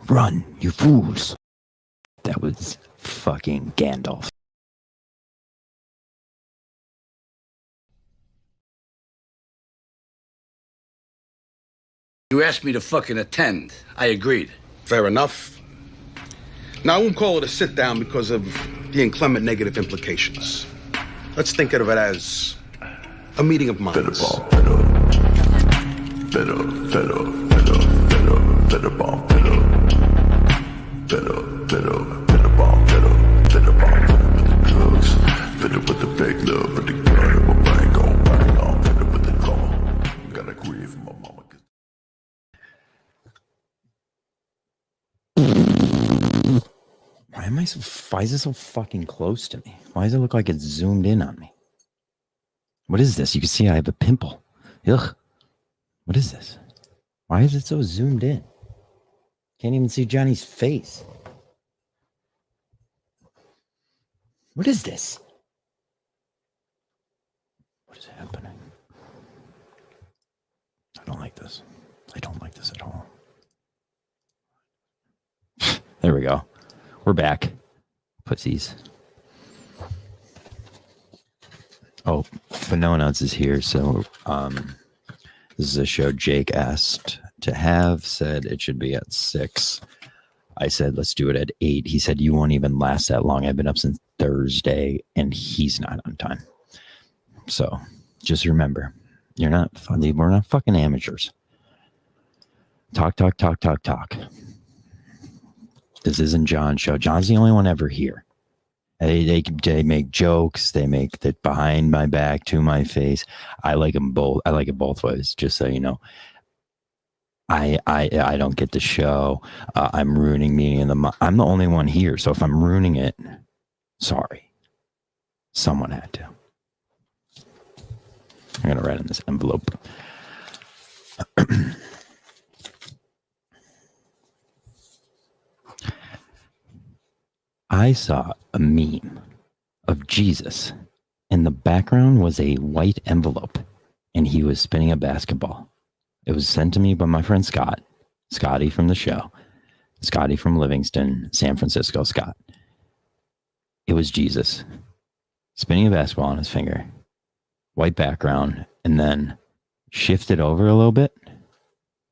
Run, you fools. That was fucking Gandalf. You asked me to fucking attend. I agreed. Fair enough. Now, I won't call it a sit-down because of the inclement negative implications. Let's think of it as a meeting of minds. With the big love, but the gun, my bang on, with the claw. Gotta agree from my mama. Why is it so fucking close to me? Why does it look like it's zoomed in on me? What is this? You can see I have a pimple. Ugh. What is this? Why is it so zoomed in? Can't even see Johnny's face. What is this? What is happening? I don't like this. I don't like this at all. There we go. We're back. Pussies. Oh, but no one else is here, so this is a show Jake asked to have, said it should be at 6. I said, let's do it at 8. He said, you won't even last that long. I've been up since Thursday, and he's not on time. So just remember, we're not fucking amateurs. Talk. This isn't John's show. John's the only one ever here. They make jokes. They make that behind my back, to my face. I like them both. I like it both ways, just so you know. I don't get the show. I'm ruining meeting the. I'm the only one here, so if I'm ruining it, sorry. Someone had to. I'm gonna write in this envelope. I saw a meme of Jesus. In the background was a white envelope, and he was spinning a basketball. It was sent to me by my friend Scott, Scotty from the show, Scotty from Livingston, San Francisco, Scott. It was Jesus spinning a basketball on his finger, white background, and then shifted over a little bit,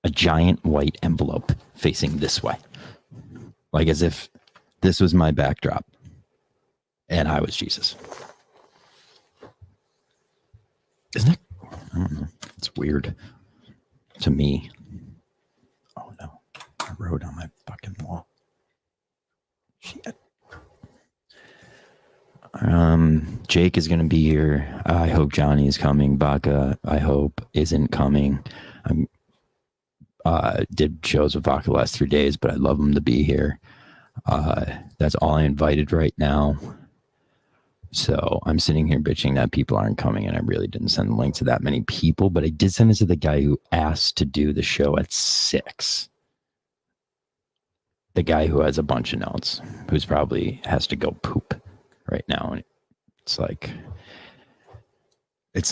a giant white envelope facing this way, like as if this was my backdrop and I was Jesus. Isn't it? I don't know. It's weird to me. Oh no. I wrote on my fucking wall. Shit. Jake is going to be here. I hope Johnny is coming. Baca, I hope, isn't coming. Did shows with Baca the last 3 days, but I'd love him to be here. That's all I invited right now. So I'm sitting here bitching that people aren't coming, and I really didn't send the link to that many people, but I did send it to the guy who asked to do the show at 6. The guy who has a bunch of notes, who's probably has to go poop right now. And it's like it's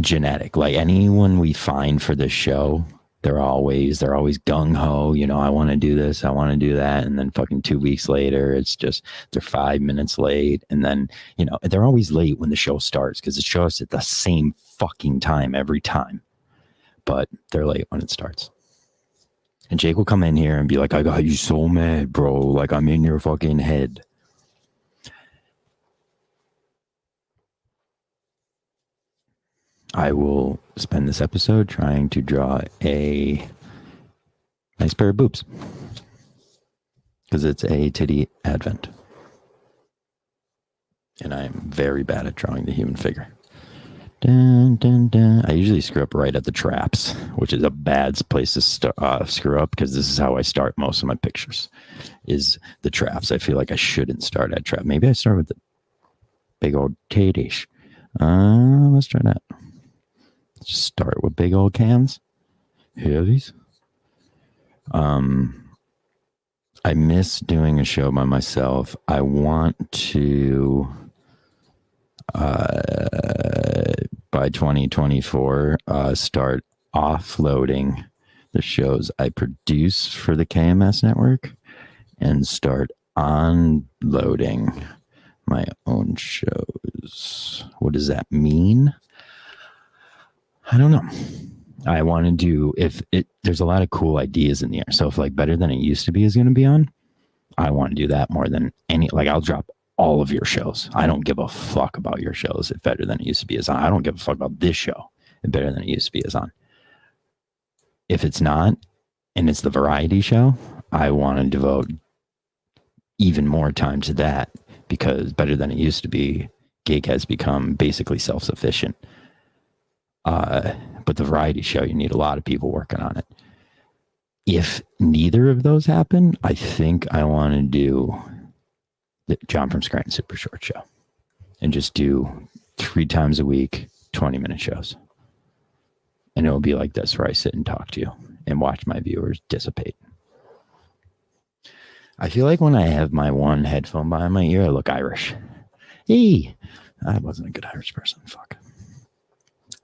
genetic. Like anyone we find for this show, they're always gung-ho, you know, I want to do this, I want to do that. And then fucking 2 weeks later, it's just, they're 5 minutes late. And then, you know, they're always late when the show starts because it shows at the same fucking time every time. But they're late when it starts. And Jake will come in here and be like, I got you so mad, bro. Like, I'm in your fucking head. I will spend this episode trying to draw a nice pair of boobs. Because it's a titty advent. And I'm very bad at drawing the human figure. Dun, dun, dun. I usually screw up right at the traps, which is a bad place to screw up because this is how I start most of my pictures, is the traps. I feel like I shouldn't start at trap. Maybe I start with the big old titties. Let's try that. Just start with big old cans. Here these. I miss doing a show by myself. I want to by 2024 start offloading the shows I produce for the KMS network and start unloading my own shows. What does that mean? I don't know. I want to do, there's a lot of cool ideas in the air. So if like Better Than It Used to Be is going to be on, I want to do that more than I'll drop all of your shows. I don't give a fuck about your shows if Better Than It Used to Be is on. I don't give a fuck about this show if Better Than It Used to Be is on. If it's not, and it's the variety show, I want to devote even more time to that, because Better Than It Used to Be, Gig has become basically self-sufficient. But the variety show, you need a lot of people working on it. If neither of those happen, I think I want to do the John from Scranton Super Short Show and just do 3 times a week, 20-minute shows. And it'll be like this, where I sit and talk to you and watch my viewers dissipate. I feel like when I have my one headphone behind my ear, I look Irish. Hey, I wasn't a good Irish person. Fuck.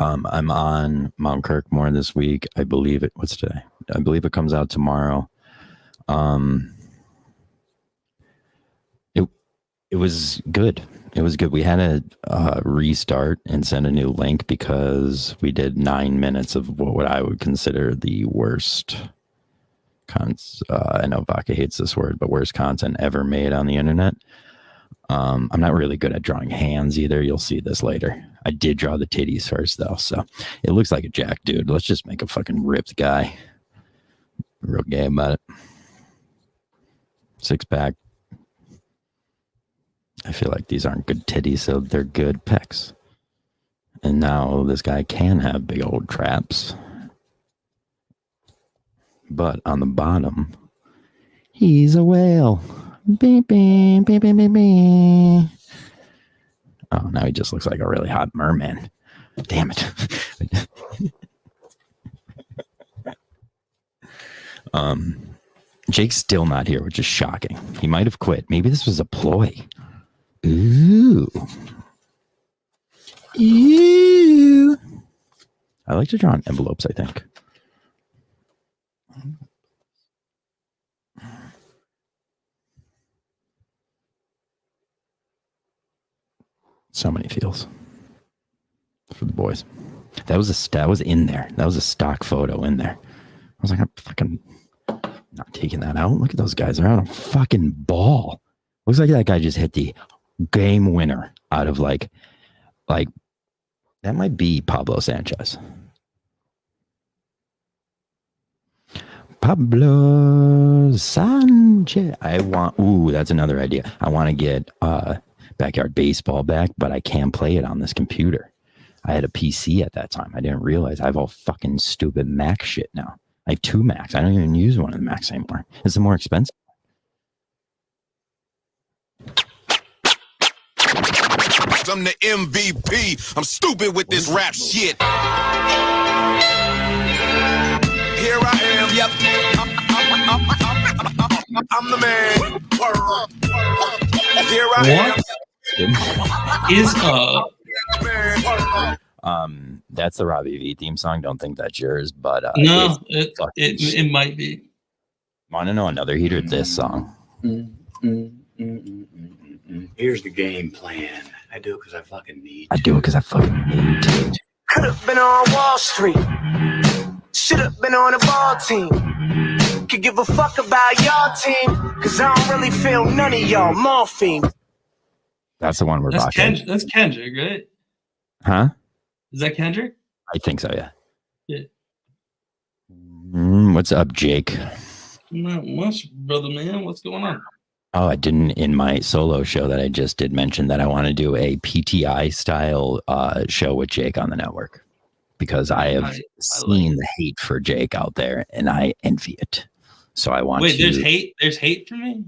I'm on Mount Kirk more this week. I believe it. What's today? I believe it comes out tomorrow. It was good. It was good. We had to restart and send a new link because we did 9 minutes of what I would consider the worst I know Vaca hates this word, but worst content ever made on the internet. I'm not really good at drawing hands either. You'll see this later. I did draw the titties first though, so it looks like a jack dude. Let's just make a fucking ripped guy. Real gay about it. 6-pack. I feel like these aren't good titties, so they're good pecs. And now this guy can have big old traps. But on the bottom, he's a whale. Beep, beep, beep, beep, beep, beep. Oh, now he just looks like a really hot merman. Damn it. Jake's still not here, which is shocking. He might have quit. Maybe this was a ploy. Ooh. Ew. I like to draw on envelopes, I think. So many feels for the boys. That was in there. That was a stock photo in there. I was like, I'm fucking not taking that out. Look at those guys. They're on a fucking ball. Looks like that guy just hit the game winner out of like that might be Pablo Sanchez. Pablo Sanchez. That's another idea. I want to get Backyard Baseball back, but I can't play it on this computer. I had a PC at that time. I didn't realize I have all fucking stupid Mac shit now. I have 2 Macs. I don't even use one of the Macs anymore. It's the more expensive. I'm the MVP. I'm stupid with this rap shit. Here I am. Yep. I'm the man. Here I am. That's the Robbie V theme song. Don't think that's yours, but no, it might be. Want to know another heater? This song. Here's the game plan. I do it because I fucking need. to. Could have been on Wall Street. Should have been on a ball team. Could give a fuck about y'all team, cause I don't really feel none of y'all morphine. That's the one we're talking. That's Kendrick, right? Huh? Is that Kendrick? I think so, yeah. Yeah. What's up, Jake? Not much, brother, man. What's going on? Oh, I didn't in my solo show that I just did mention that I want to do a PTI style show with Jake on the network, because I have seen the hate for Jake out there and I envy it. So I want to. Wait, there's hate for me?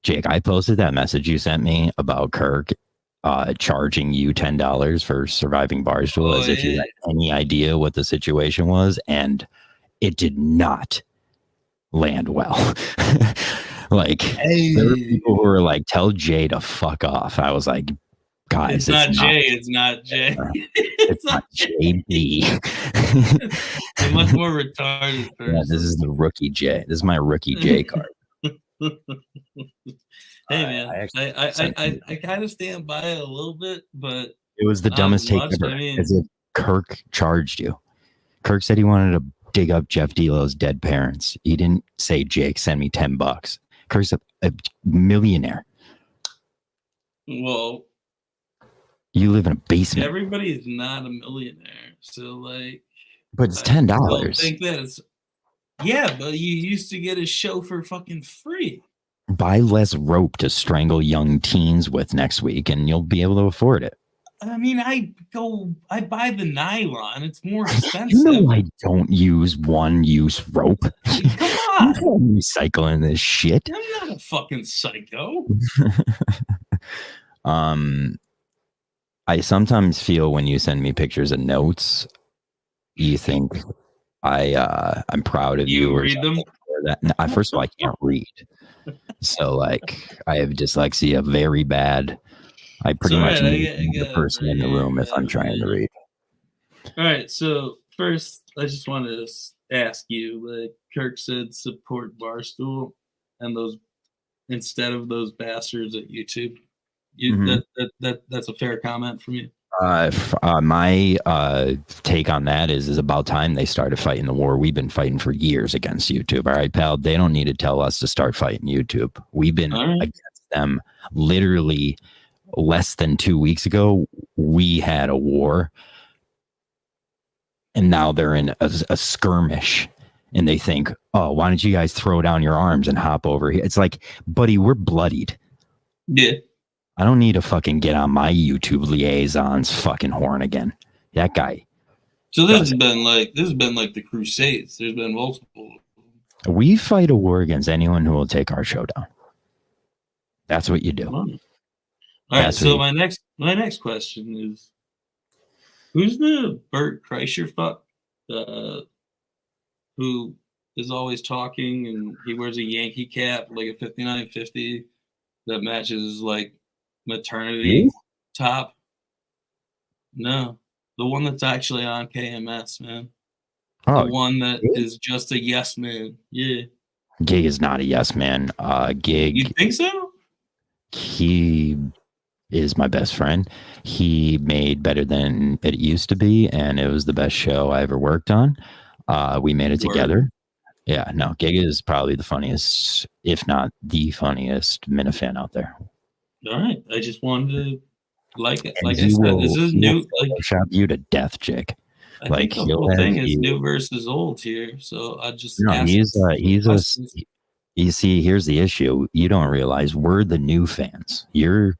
Jake, I posted that message you sent me about Kirk charging you $10 for surviving Barstool as if you had any idea what the situation was, and it did not land well. Like, there were people who were like, tell Jay to fuck off. I was like, guys, it's not Jay. It's not Jay. It's not JB. a much more retarded person. Yeah, this is the rookie J. This is my rookie J card. Hey man, I actually I kind of stand by it a little bit, but It was the not dumbest take much, ever. I mean- As if Kirk charged you. Kirk said he wanted to dig up Jeff Delo's dead parents. He didn't say, Jake, send me $10. Kirk's a millionaire. well, You live in a basement, everybody is not a millionaire, so like, but it's I $10. still think that it's, yeah, but you used to get a show for fucking free. Buy less rope to strangle young teens with next week, and you'll be able to afford it. I mean, I buy the nylon. It's more expensive. You know I don't use one-use rope. Come I'm on, not recycling this shit. I'm not a fucking psycho. I sometimes feel when you send me pictures of notes, you think I'm proud of you. You or read them? something, or that. No, first of all, I can't read, so like I have dyslexia very bad. I pretty It's much alright, need I the get it, person in the yeah, room if I'm yeah, trying to yeah. read. All right, so first, I just wanted to ask you, like Kirk said, support Barstool and those instead of those bastards at YouTube. Mhm. That's a fair comment from you. My take on that is about time they started fighting the war. We've been fighting for years against YouTube. All right, pal. They don't need to tell us to start fighting YouTube. We've been All right. against them literally less than 2 weeks ago. We had a war, and now they're in a skirmish. And they think, oh, why don't you guys throw down your arms and hop over here? It's like, buddy, we're bloodied. Yeah. I don't need to fucking get on my YouTube liaison's fucking horn again. That guy. So this has been like the Crusades. There's been multiple. We fight a war against anyone who will take our show down. That's what you do. All right. That's So what my next question is, who's the Bert Kreischer fuck who is always talking and he wears a Yankee cap like a 5950 that matches like maternity You? top? No, the one that's actually on KMS, man. Oh, The one that really? is just a yes man. Yeah. Gig is not a yes man. You Gig, think so? he is my best friend. He made Better Than It Used to Be, and it was the best show I ever worked on. We made it Word. together. Yeah, no, Gig is probably the funniest, if not the funniest Minifan out there. All right. I just wanted to like it. And Like I he said, will- this is he will new. Like Photoshop you to death, Jake. I Like, think the he'll whole have thing is you- new versus old here. So I just No, asked he's a. questions. You see, here's the issue. You don't realize we're the new fans. You're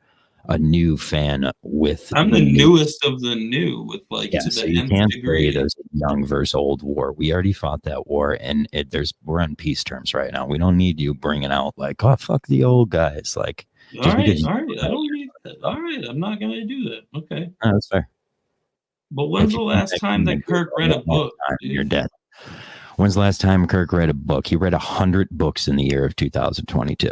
a new fan with. I'm the newest of the new with like Yeah, to so the you nth can't say degree. there's a young versus old war. We already fought that war, and we're on peace terms right now. We don't need you bringing out like, oh, fuck the old guys. Like, All just right, because you- all right. I don't need that. All right, I'm not gonna do that. Okay. oh, that's fair. But when's If the you last think time you that can Kirk do read a it one book? time, dude? You're dead. When's the last time Kirk read a book? He read 100 books in the year of 2022.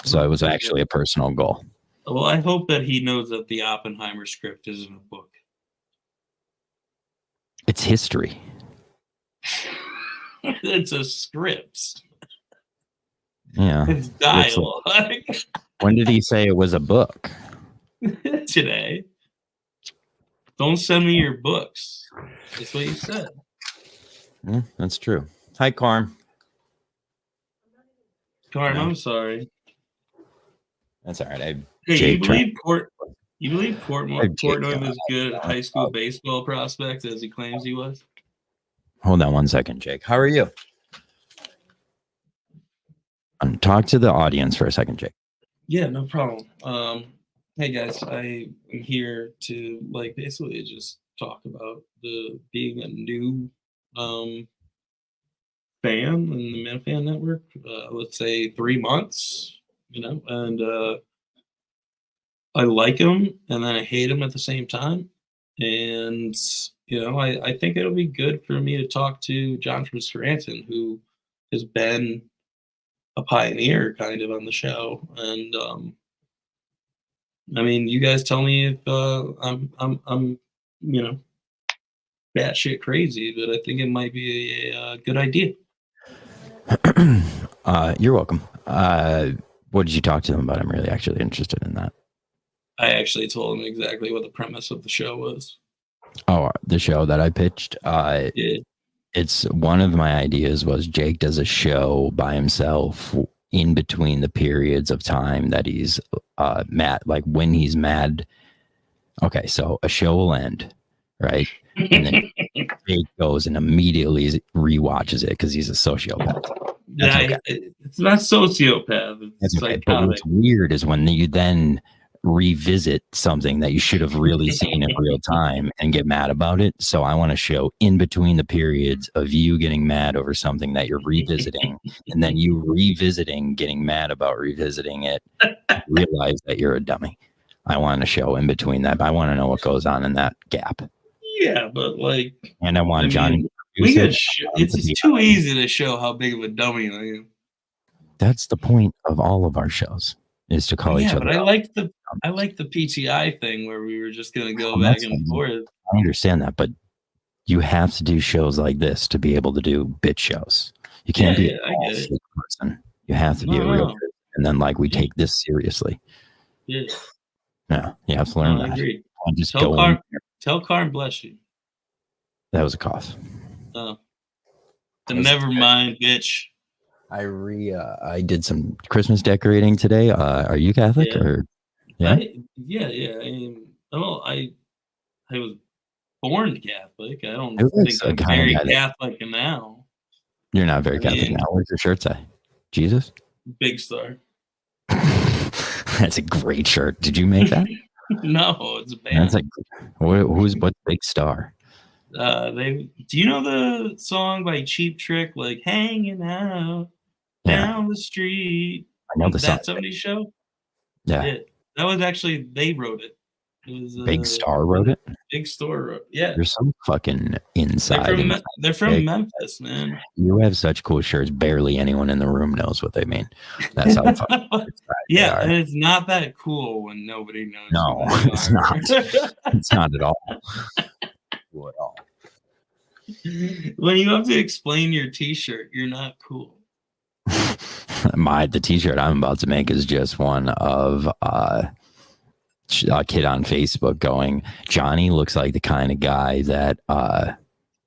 So it was actually a personal goal. Well, I hope that he knows that the Oppenheimer script isn't a book. It's history. It's a script. Yeah. It's dialogue. When did he say it was a book? Today. Don't send me your books. That's what you said. Yeah, that's true. Hi, Carm. Carm, No. I'm sorry. That's all right. Hey, Jake you believe Hey, Portnoy Jake, was good at high school baseball prospect as he claims he was? Hold on one second, Jake. How are you? Talk to the audience for a second, Jake. Yeah, no problem. Hey guys, I am here to like basically just talk about the being a new fan in the Minifan network. Let's say 3 months, and I like him and then I hate him at the same time. And I think it'll be good for me to talk to John from Scranton, who has been a pioneer kind of on the show. And I mean, you guys tell me if I'm batshit crazy, but I think it might be a good idea. You're welcome. What did you talk to them about? I'm really actually interested in that. I actually told him exactly what the premise of the show was. Oh, the show that I pitched. Yeah. It's one of my ideas was Jake does a show by himself in between the periods of time that he's mad, like when he's mad. Okay, so a show will end, right? And then Jake goes and immediately rewatches it because he's a sociopath. Yeah, it's not sociopath. It's okay. psychotic. But what's weird is when you then revisit something that you should have really seen in real time and get mad about it. So I want to show in between the periods of you getting mad over something that you're revisiting and then you revisiting, getting mad about revisiting it, realize that you're a dummy. I want to show in between that. I want to know what goes on in that gap. Yeah, but like, and I want Johnny. It's too easy to show how big of a dummy I am. That's the point of all of our shows, is to call each other. But I like the PTI thing where we were just gonna go back and forth. I understand that, but you have to do shows like this to be able to do bit shows. You can't be a fake person. You have to be a real person, and then like we take this seriously. Yeah. No, you have to learn that. I agree. Just tell Carm bless you. That was a cough. Oh. Never mind, bitch. I did some Christmas decorating today. Are you Catholic or? Yeah. I was born Catholic. I don't think I'm very Catholic now. You're not very Catholic now. What's your shirt say? Jesus? Big Star. That's a great shirt. Did you make that? No, it's a band. That's like what's Big Star? Do you know the song by Cheap Trick, like hanging out down the street? I know the song. That 70s show? Yeah. That was actually, they wrote it. It was Big Star wrote it? Big Star wrote it. Yeah. You're so fucking inside. They're from Memphis, man. You have such cool shirts. Barely anyone in the room knows what they mean. That's how fucking yeah, and it's not that cool when nobody knows. No, it's not. It's not at all. At all. When you have to explain your t-shirt, you're not cool. The t-shirt I'm about to make is just one of a kid on Facebook going, Johnny looks like the kind of guy that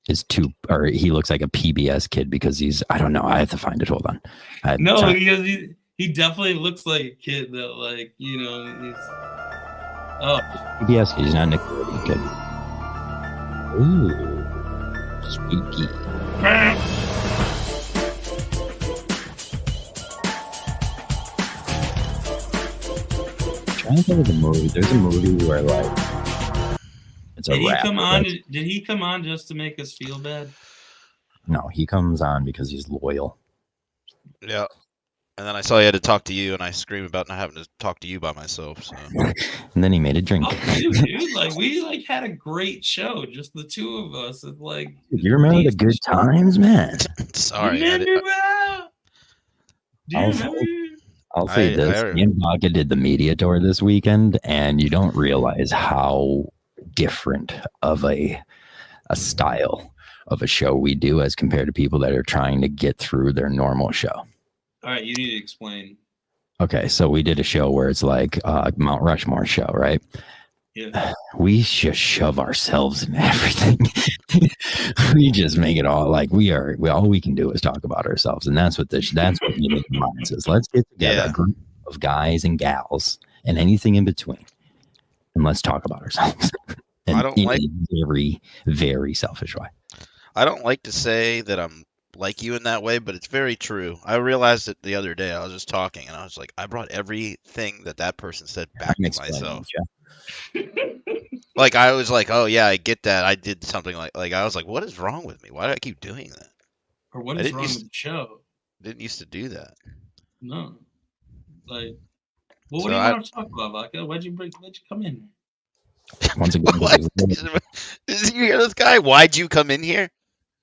he looks like a PBS kid because I don't know, I have to find it. Hold on. He definitely looks like a kid that, like, you know, he's PBS kid, he's not a Nickelodeon kid. Ooh, spooky. Trying to think of the movie. There's a movie where like it's a rap. Did he come on just to make us feel bad? No, he comes on because he's loyal. Yeah. And then I saw he had to talk to you, and I screamed about not having to talk to you by myself. So. And then he made a drink. Oh, dude, like we had a great show, just the two of us. It's like, you remember the good times, man? Sorry. I'll say this: me and Baca did the media tour this weekend, and you don't realize how different of a style of a show we do as compared to people that are trying to get through their normal show. All right, you need to explain. Okay, so we did a show where it's like Mount Rushmore show, right? Yeah. We just shove ourselves in everything. We just make it all like all we can do is talk about ourselves, and that's what Meeting the Minds is. Let's get together a group of guys and gals and anything in between, and let's talk about ourselves. And I don't like a very, very selfish way. I don't like to say that I'm like you in that way, but it's very true. I realized it the other day. I was just talking, and I was like, I brought everything that person said back to myself. Like I was like, oh yeah, I get that. I did something like I was like, what is wrong with me? Why do I keep doing that? Or what is wrong with the show? Didn't used to do that. No. Like, well, what do you want to talk about, Vodka? Why'd you come in here? Once again, Did you hear this guy? Why'd you come in here?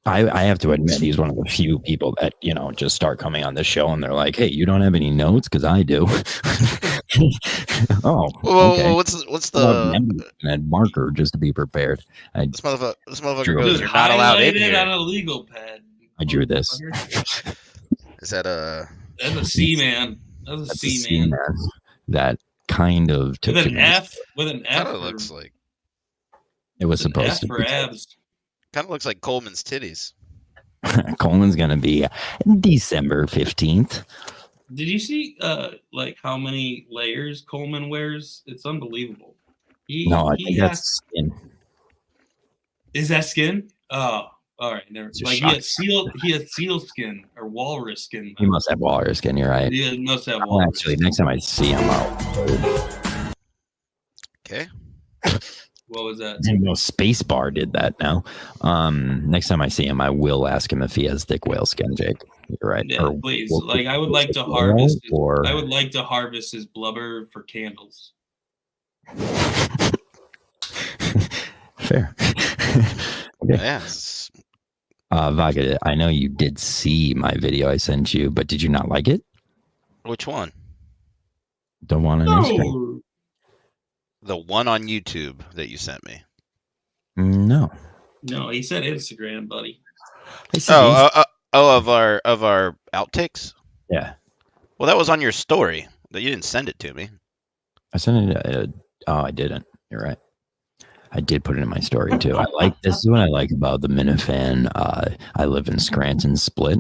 I have to admit, he's one of the few people that, just start coming on the show and they're like, hey, you don't have any notes? Because I do. Oh, Whoa, okay. what's Well, the and marker just to be prepared. this motherfucker Drew. goes, Dude, you're not allowed in highlight it here. on a legal pad. I drew this. Is that a That's a C man. That's a That's C a C man. man that kind of took With too an many- F. With an F. kind of for- looks like It was with an supposed F to for be. abs. kind of looks like Coleman's titties. Coleman's gonna be December 15th. Did you see like how many layers Coleman wears? It's unbelievable. No, I think has- that's skin. Is that skin? Oh, all right. Never. It's a Like shock. he has seal skin or walrus skin. He must have walrus skin. You're right. He must have Well, walrus. actually, next time I see him, I'll. Okay. What was that? Spacebar did that now. Next time I see him, I will ask him if he has thick whale skin, Jake. You're right. Yeah, Or- please. or- Like I would like to or- harvest. or- I would like to harvest his blubber for candles. Fair. Okay. Yeah. it's- Vaga, I know you did see my video I sent you, but did you not like it? Which one? The one on Instagram? No. The one on YouTube that you sent me. No. No, he said Instagram, buddy. I said Of our outtakes. yeah. Well, that was on your story. That you didn't send it to me. I sent it. I didn't. You're right. I did put it in my story too. This is what I like about the Minifan. I live in Scranton Split.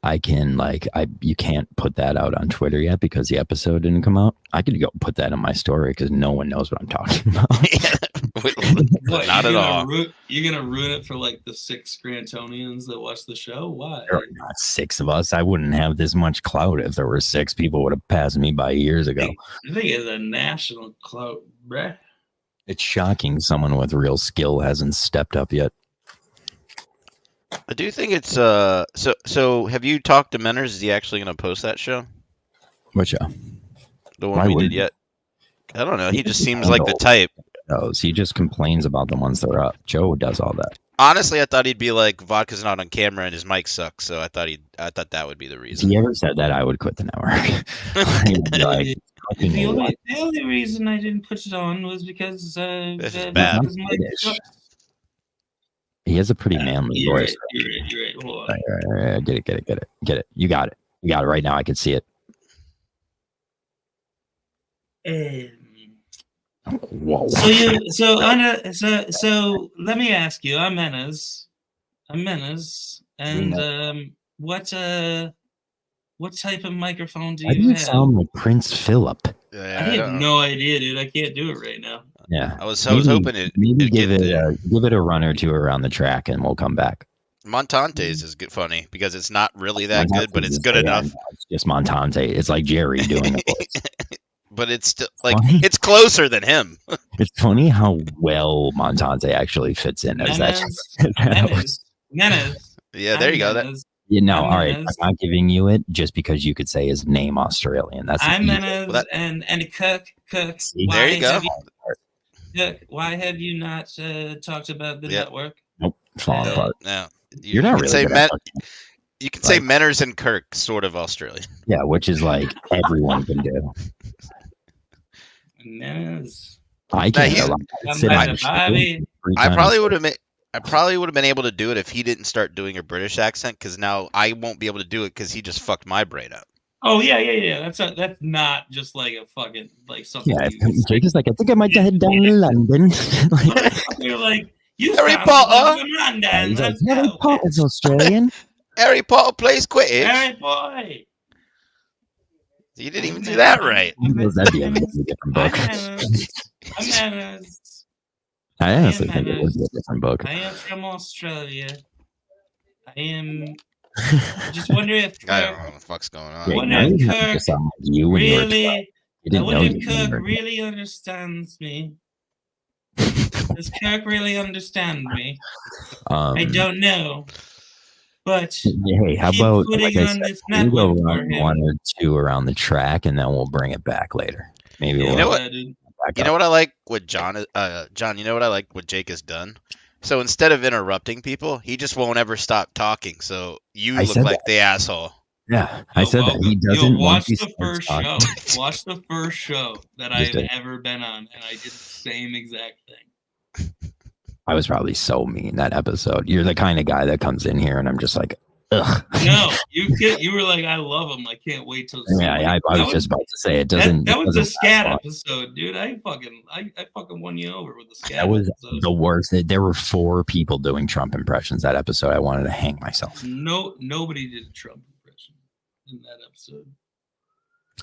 You can't put that out on Twitter yet because the episode didn't come out. I could go put that in my story because no one knows what I'm talking about. What, Not at all. You're gonna ruin it for like the 6 Scrantonians that watch the show. Why? There are not 6 of us. I wouldn't have this much clout if there were 6 people. Would have passed me by years ago. I think it's a national clout, bruh. It's shocking someone with real skill hasn't stepped up yet. I do think it's so have you talked to Menners? Is he actually going to post that show? Which The one Why we wouldn't did yet? I don't know. He just I seems don't like the know. type. knows? He just complains about the ones that are up. Joe does all that. Honestly, I thought he'd be like Vodka's not on camera and his mic sucks, so I thought that would be the If reason. he ever said that, I would quit the network. He'd be like, fucking The what? only reason I didn't put it on was because This is bad. because my- He has a pretty manly You're voice. right, you're right. Hold on. Right. Get it. You got it right now. I can see it. Whoa. So let me ask you. I'm Menace, and what type of microphone do Why do you you have? sound like Prince Philip? I have no idea, dude. I can't do it right now. Yeah. I was hoping it. Maybe it'd give get it there. give it a run or two around the track, and we'll come back. Montante's is good, funny because it's not really that good, but it's good Yeah, enough. It's just Montante. It's like Jerry doing the voice. But it's still like Funny. it's closer than him. It's funny how well Montante actually fits in as that. Menace. Yeah, there you go. That You know, all right. I'm Menace. not giving you it just because you could say his name Australian. That's the I'm easy Menace, Well, that- and Cook. See? Why There you go. have Cook, why have you not talked about the Yeah. network? Nope, falling apart. no, You're not can really say good at Men- fucking- you can say like- Menners and Kirk, sort of Australian. Yeah, which is like everyone can do. Menace. I can't. he's- I I'm sit like on a the show Bobby. 3 I times. probably would have been. I probably would have been able to do it if he didn't start doing a British accent. Because now I won't be able to do it because he just fucked my brain up. Oh yeah. That's not just like a fucking like something. Yeah, you Jake is like, I think I might head down to London. Like, You're like you Harry sound Potter? from London. he's like, Let's Harry go. Potter's Australian. Harry Potter plays Quidditch. Harry boy. You didn't even do that right. He knows that'd be a different book. I'm Menace. I honestly I think am it would be a different book. I am from Australia. I am. Just wonder if I don't know Kirk what the fuck's going on. Jake, wonder now if you have to Kirk sound like you when you were 12. really. You I didn't know wonder you if Kirk were- really understands me. Does Kirk really understand me? I don't know. But Hey, how keep about putting like I on said, this we go network for run him. 1 or 2 around the track, and then we'll bring it back later. Maybe You we'll know what? dude. back You know up. what I like? What John? John, you know what I like? What Jake has done So instead of interrupting people, he just won't ever stop talking. So you I look said like the asshole. Yeah, I said that he Yo, doesn't. watch once he the starts first talking- show. Watch the first show that Just I've did. ever been on, and I did the same exact thing. I was probably so mean that episode. You're the kind of guy that comes in here and I'm just like, ugh. No, you were like, I love him. I can't wait till. Yeah, I was just about to say it doesn't. That was the doesn't scat last long. episode, dude. I fucking won you over with the scat. That was episode. the worst. There were 4 people doing Trump impressions that episode. I wanted to hang myself. Nobody did a Trump impression in that episode.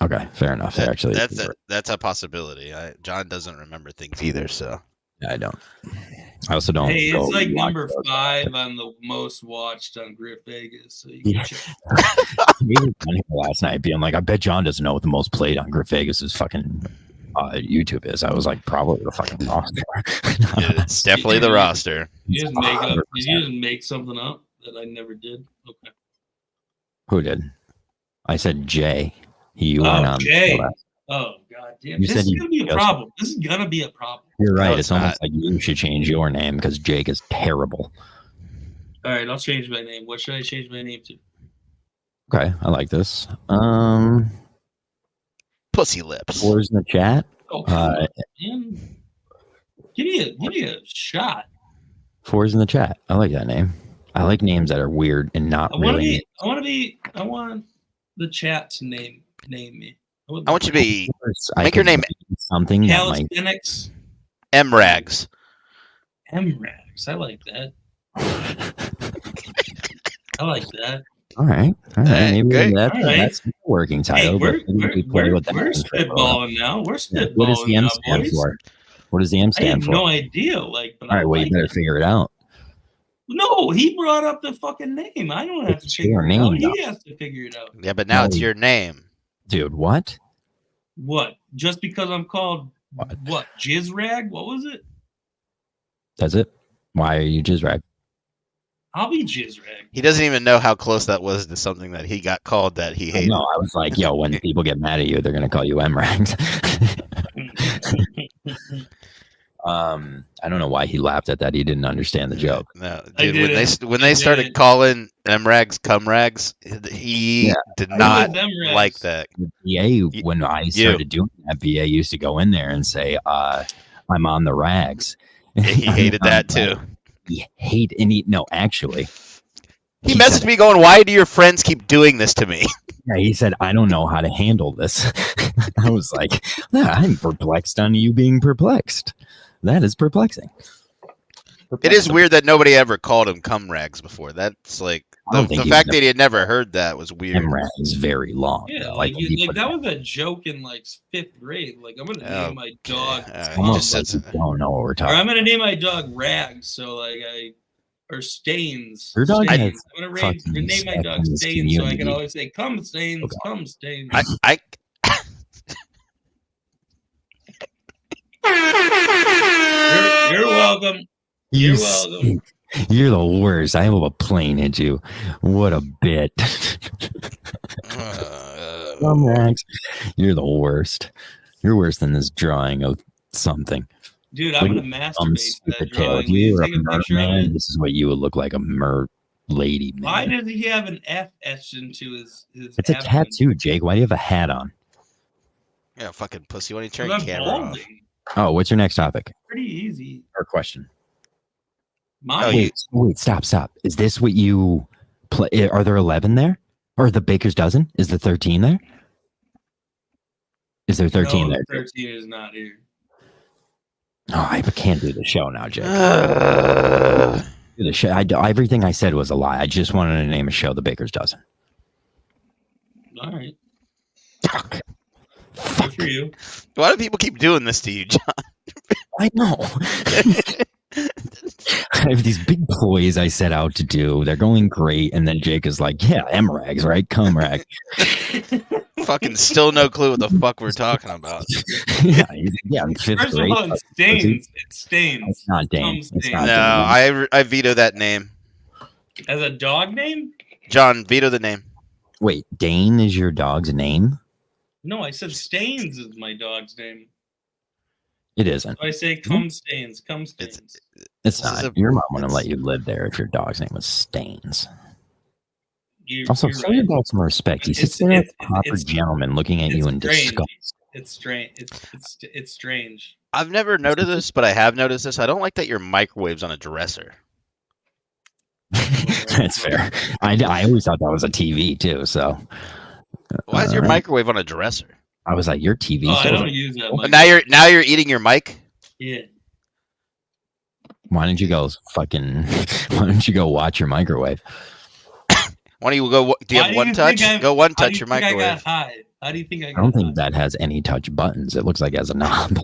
Okay, fair enough. That's a possibility. John doesn't remember things either, so Yeah, I don't. I also don't. Hey, go it's like watch number those. 5 on the most watched on Griff Vegas. So you can Yeah. check. He was on here last night being like, I bet John doesn't know what the most played on Griff Vegas' fucking YouTube is. I was like, probably the fucking roster. it's definitely the roster. You just make up. Did you just make something up that I never did? Okay. Who did? I said Jay. You weren't on. Jay. Oh god damn! You This said is you gonna be a just- problem. This is gonna be a problem. You're right. No, it's it's almost like you should change your name because Jake is terrible. All right, I'll change my name. What should I change my name to? Okay, I like this. Pussy lips. 4's in the chat. Oh, come Uh, on, man. Give me a shot. 4's in the chat. I like that name. I like names that are weird and not I want really. I want the chat to name me. I want you to be I make your could name make something that might. Calisthenics M-Rags. MRAGs. I like that. I like that. All right. Hey, Maybe good. that's, All right. that's the working title. Hey, but maybe we play with that we're one for a little. spitballing now. We're spitballing What does the M now, stand boys. for? What does the M I stand have for? no idea. Like, but All I right, well, like you better it. figure it out. No, he brought up the fucking name. I don't have to It's figure your it name, out. though. He has to figure it out. Yeah, but now No. it's your name. Dude, what? What? Just because I'm called what? Jizzrag? What was it? Does it? Why are you Jizzrag? I'll be Jizzrag. He doesn't even know how close that was to something that he got called that he hated. No, I was like, yo, when people get mad at you, they're gonna call you M-Rags. I don't know why he laughed at that. He didn't understand the joke. No, I dude, when they I started didn't. calling M-Rags cum-rags, he Yeah. did I not know them rags. like that. The VA, when I started doing that, VA used to go in there and say, I'm on the rags. He hated that too. Actually, He He messaged said- me going, "Why do your friends keep doing this to me?" yeah, he said, I don't know how to handle this. I was like, yeah, I'm perplexed on you being perplexed. That is perplexing. It is weird that nobody ever called him cum-rags before. That's like I don't the think he fact was that he had never heard that was weird. M-Rag is very long. Yeah, though. like he like put that it- was a joke in like 5th grade. Like I'm gonna Oh, name my dog okay. it's He almost just like said- you don't know what we're or talking I'm gonna name my dog Rags. So like or Stains. Your dog Stains. has I'm gonna fucking name my respect dog in this Stains so I can community. always say come Stains, Okay. come Stains. I You're welcome. You You're welcome. You're the worst. I hope a plane hit you. What a bit. M-Rags. You're the worst. You're worse than this drawing of something. Dude, I'm Look gonna at some masturbate to stupid that tail. drawing. If you Will were a take a mer picture of man, it? this is what you would look like, a mer lady man. Why does he have an F etched into his It's a abdomen? tattoo, Jake. Why do you have a hat on? yeah, fucking pussy. Why don't you turn Well, your I'm camera off? balding. Oh, what's your next topic Pretty easy. or question? Mine. Oh, you- Wait, stop. Is this what you play? Are there 11 there? Or the baker's dozen? Is there 13 there? Is there 13 no, there? 13 is not here. Oh, I can't do the show now, Jake. Uh, Do the show. Everything I said was a lie. I just wanted to name a show, The Baker's Dozen. All right. Fuck. Good for you. why do people keep doing this to you, John? I know. I have these big ploys I set out to do. They're going great. And then Jake is like, yeah, M-Rags, right? Cum-Rag. Fucking still no clue what the fuck we're talking about. yeah, in fifth First of grade. all, it's stains. It's stains. It's not Dane. Some It's stains. not No, Dane. I veto that name. As a dog name? John, veto the name. Wait, Dane is your dog's name? No, I said Stains is my dog's name. It isn't. So I say come Stains, come Stains. It's This is not. a- Your mom wouldn't it's- let you live there if your dog's name was Stains. You're, Also, you're show your right. dog some respect. He It's- sits there like it's- a proper it's- gentleman looking at you in strange. disgust. It's strange. It's strange. I've never noticed this, but I have noticed this. I don't like that your microwave's on a dresser. That's fair. I always thought that was a TV too. So Why is your Alright. microwave on a dresser? I was like, your TV. Oh, I shows don't are- use that. But Mic. now you're eating your mic. Yeah. Why don't you go fucking? Why don't you go watch your microwave? Why don't you go? Do you Why have do one you touch? think Go one How do touch you your think I microwave. got high? How do you think I I got don't high? think that has any touch buttons. It looks like it has a knob.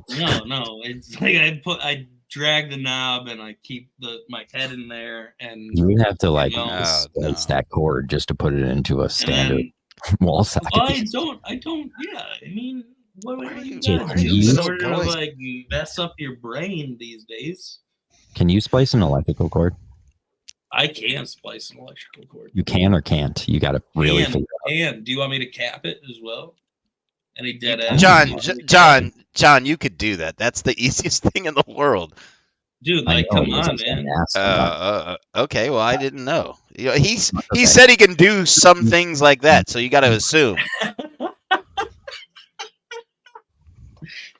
No. It's like I drag the knob and I keep my head in there and You would have to like No. splice No. that cord just to put it into a standard and wall socket. I don't. Yeah, I mean, what are you Jake, gonna can do you- in order to like mess up your brain these days? Can you splice an electrical cord? I can splice an electrical cord. You can or can't. You got to really figure And do you want me to cap it as well? Any dead You ends? John, you could do that. That's the easiest thing in the world. Dude, I like, know, come he was on, just an man. asshole. Okay, well, I didn't know. You know, he Okay. said he can do some things like that, so you got to assume.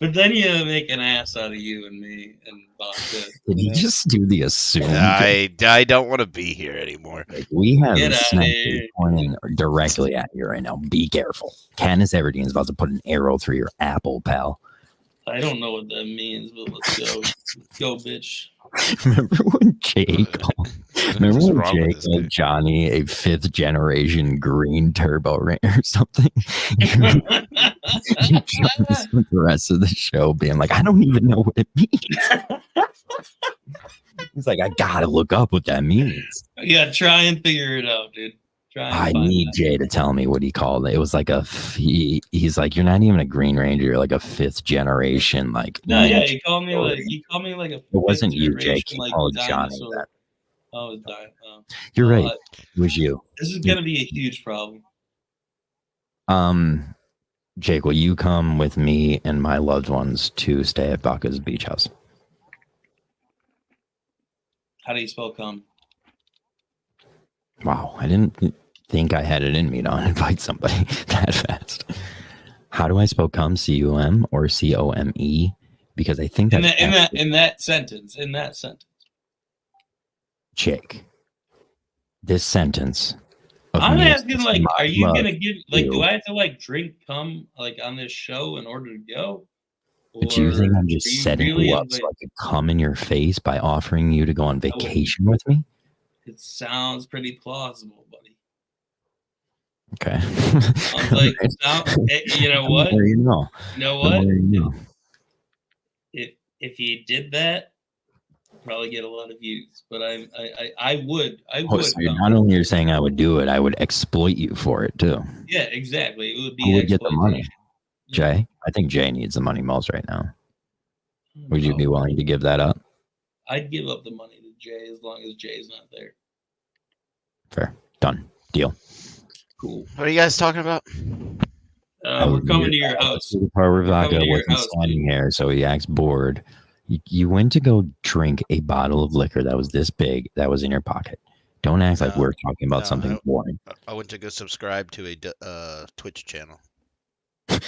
But then you make an ass out of you and me and Vodka. Did you just do the assume? I don't want to be here anymore. Like, we have Get a outta snake here. pointing directly at you right now. Be careful. Candace Everdeen is about to put an arrow through your apple, pal. I don't know what that means, but let's go. Let's go, bitch. Remember when Jake? Remember What's when wrong with Jake this called dude? Johnny a 5th generation green turbo ring or something? He spent the rest of the show being like, I don't even know what it means. He's like, I gotta look up what that means. Yeah, try and figure it out, dude. Try and I find need that. Jay to tell me what he called it. It was like he's like, you're not even a Green Ranger, you're like a 5th generation, like No, yeah, ninja." he called me like a. It wasn't you, fifth Jake. generation, He like, called Johnny dinosaur. that. Oh, it's dying. Oh. You're right. Uh, It was you. This is gonna be a huge problem. Jake, will you come with me and my loved ones to stay at Baca's beach house? How do you spell cum? Wow, I didn't think I had it in me to invite somebody that fast. How do I spell cum? C-U-M or C-O-M-E? Because I think In that's that sentence. In that sentence. Jake. This sentence. of I'm me asking, like, expressing are you my gonna give like? Do you. I have to like drink cum like on this show in order to go? But you think I'm Or just are you setting really you up so I invite- could come in your face by offering you to go on vacation with me? It sounds pretty plausible, buddy. Okay. I'm like, you know what? There you go. You know what? There you go. If you did that, probably get a lot of views. But I would. Oh, so not only you're saying I would do it, I would exploit you for it too. Yeah, exactly. It would be. Who would get the money? exploitation. Jay? I think Jay needs the money most right now. Would you be willing to give that up? I'd give up the money to Jay as long as Jay's not there. Fair. Done. Deal. Cool. What are you guys talking about? We're coming to your house. The part where Vodka coming to your wasn't house, standing here, so he acts bored. You went to go drink a bottle of liquor that was this big that was in your pocket. Don't act like No, we're talking about no, something boring. I went to go subscribe to a Twitch channel, and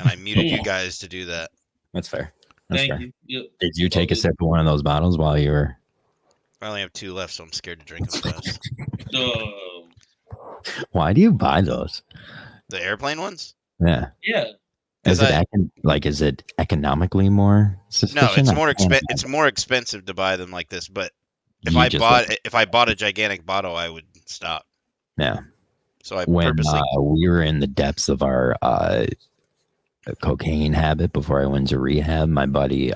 I muted you guys to do that. That's fair. That's Thank fair. you. Yep. Did you take a sip of one of those bottles while you were? I only have 2 left, so I'm scared to drink them fast. Why do you buy those? The airplane ones? Yeah. Yeah. Is I- is it economically more sufficient? No, it's I more can't expensive. It's more expensive to buy them like this. But if You I just bought a gigantic bottle, I would stop. Yeah. So I When purposely. we were in the depths of our cocaine habit before I went to rehab, my buddy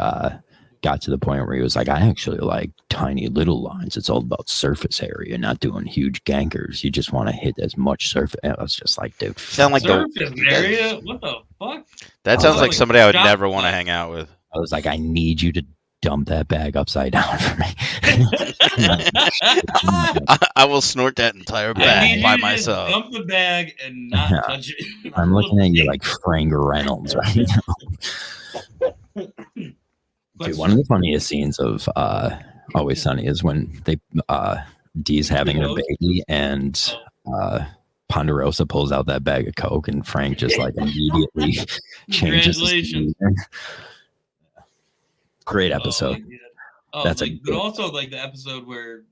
got to the point where he was like, I actually like tiny little lines. It's all about surface area, not doing huge gankers. You just want to hit as much surface. I was just like, dude. Sound like the Surface area? What the fuck? that I sounds was like like somebody I would shot never want to glass. hang out with. I was like, I need you to dump that bag upside down for me. I will snort that entire I need bag you by to just myself. dump the bag and not Yeah. touch it. I'm looking at you like Frank Reynolds right now. Dude, one of the funniest scenes of Always Sunny is when they Dee's having a baby and Ponderosa pulls out that bag of Coke and Frank just like immediately changes. Congratulations. Great episode. That's but also like the episode where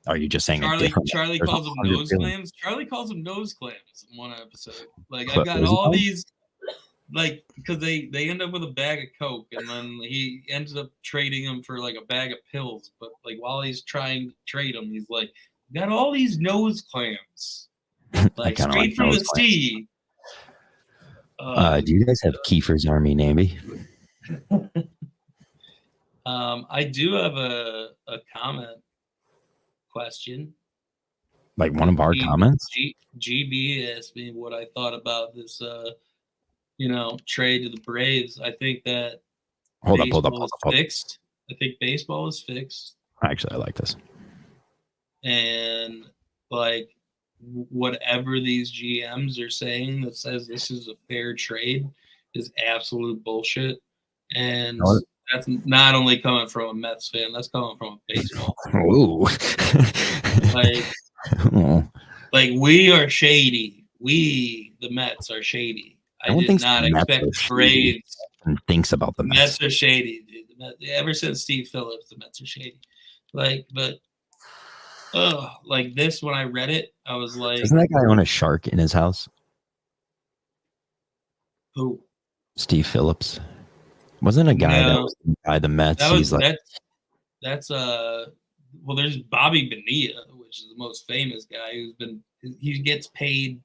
are you just saying Charlie calls them nose clams? Charlie calls them nose clams in one episode. Like I've got all these, like because they end up with a bag of Coke and then he ends up trading them for like a bag of pills. But like while he's trying to trade them, he's like, got all these nose clams, like straight from the sea. Do you guys have Kiefer's Army Navy? I do have a comment question. Like one of our comments? GB asked me what I thought about this, trade to the Braves. I think that Hold up. Fixed. I think baseball is fixed. Actually, I like this. And like whatever these GMs are saying that says this is a fair trade is absolute bullshit. And that's not only coming from a Mets fan, that's coming from a baseball fan. Ooh. like we are shady. We, the Mets, are shady. I did not expect Braves. Thinks about the Mets are shady, dude. Ever since Steve Phillips, the Mets are shady. Like this, when I read it, I was like, doesn't that guy own a shark in his house? Who? Steve Phillips. Wasn't a guy that was by the Mets. There's Bobby Bonilla, which is the most famous guy he gets paid